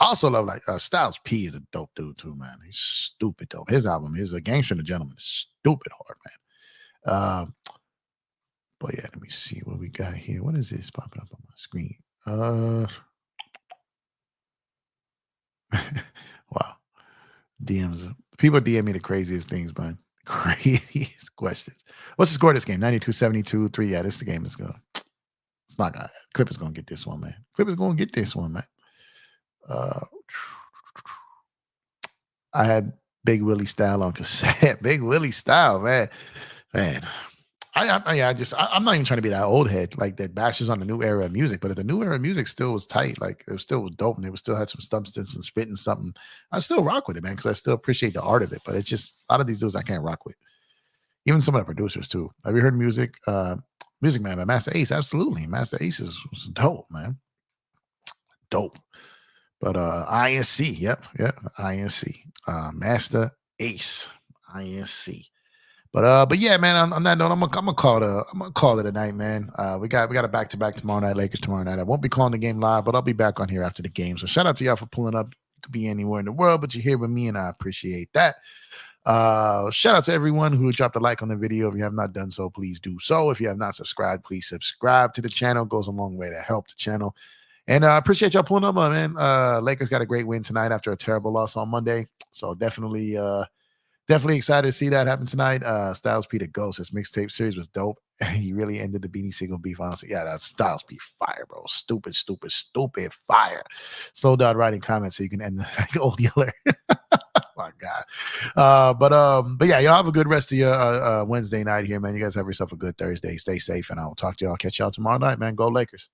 Also love like Styles P is a dope dude too, man. He's stupid dope. His album, his A Gangster and a Gentleman, is stupid hard, man. But yeah, let me see what we got here. What is this popping up on my screen? Wow. DMs. People DM me the craziest things, man. Craziest questions. What's the score of this game? 92-72, 3. Yeah, this is the game is good. It's not gonna. Clippers gonna get this one, man. Clippers gonna get this one, man. I had Big Willie Style on cassette. Big Willie Style, man. I'm not even trying to be that old head like that bashes on the new era of music. But if the new era of music still was tight, like it still was dope, and it was still had some substance and spitting something, I still rock with it, man, because I still appreciate the art of it. But it's just a lot of these dudes I can't rock with. Even some of the producers too. Have you heard Music Man by Master Ace? Absolutely. Master Ace was dope, man. Dope. But INC, yep, INC. Master Ace, INC. But yeah, man. On that note, I'm gonna call it a night, man. We got a back-to-back tomorrow night, Lakers tomorrow night. I won't be calling the game live, but I'll be back on here after the game. So shout out to y'all for pulling up. You could be anywhere in the world, but you're here with me, and I appreciate that. Shout out to everyone who dropped a like on the video. If you have not done so, please do so. If you have not subscribed, please subscribe to the channel. It goes a long way to help the channel. And I appreciate y'all pulling up, man. Lakers got a great win tonight after a terrible loss on Monday. So definitely excited to see that happen tonight. Styles P the Ghost. His mixtape series was dope. He really ended the Beanie Siegel beef, honestly. Yeah, that Styles P fire, bro. Stupid fire. Slow down writing comments so you can end the like, old yeller. My God. But yeah, y'all have a good rest of your Wednesday night here, man. You guys have yourself a good Thursday. Stay safe, and I'll talk to y'all. Catch y'all tomorrow night, man. Go Lakers.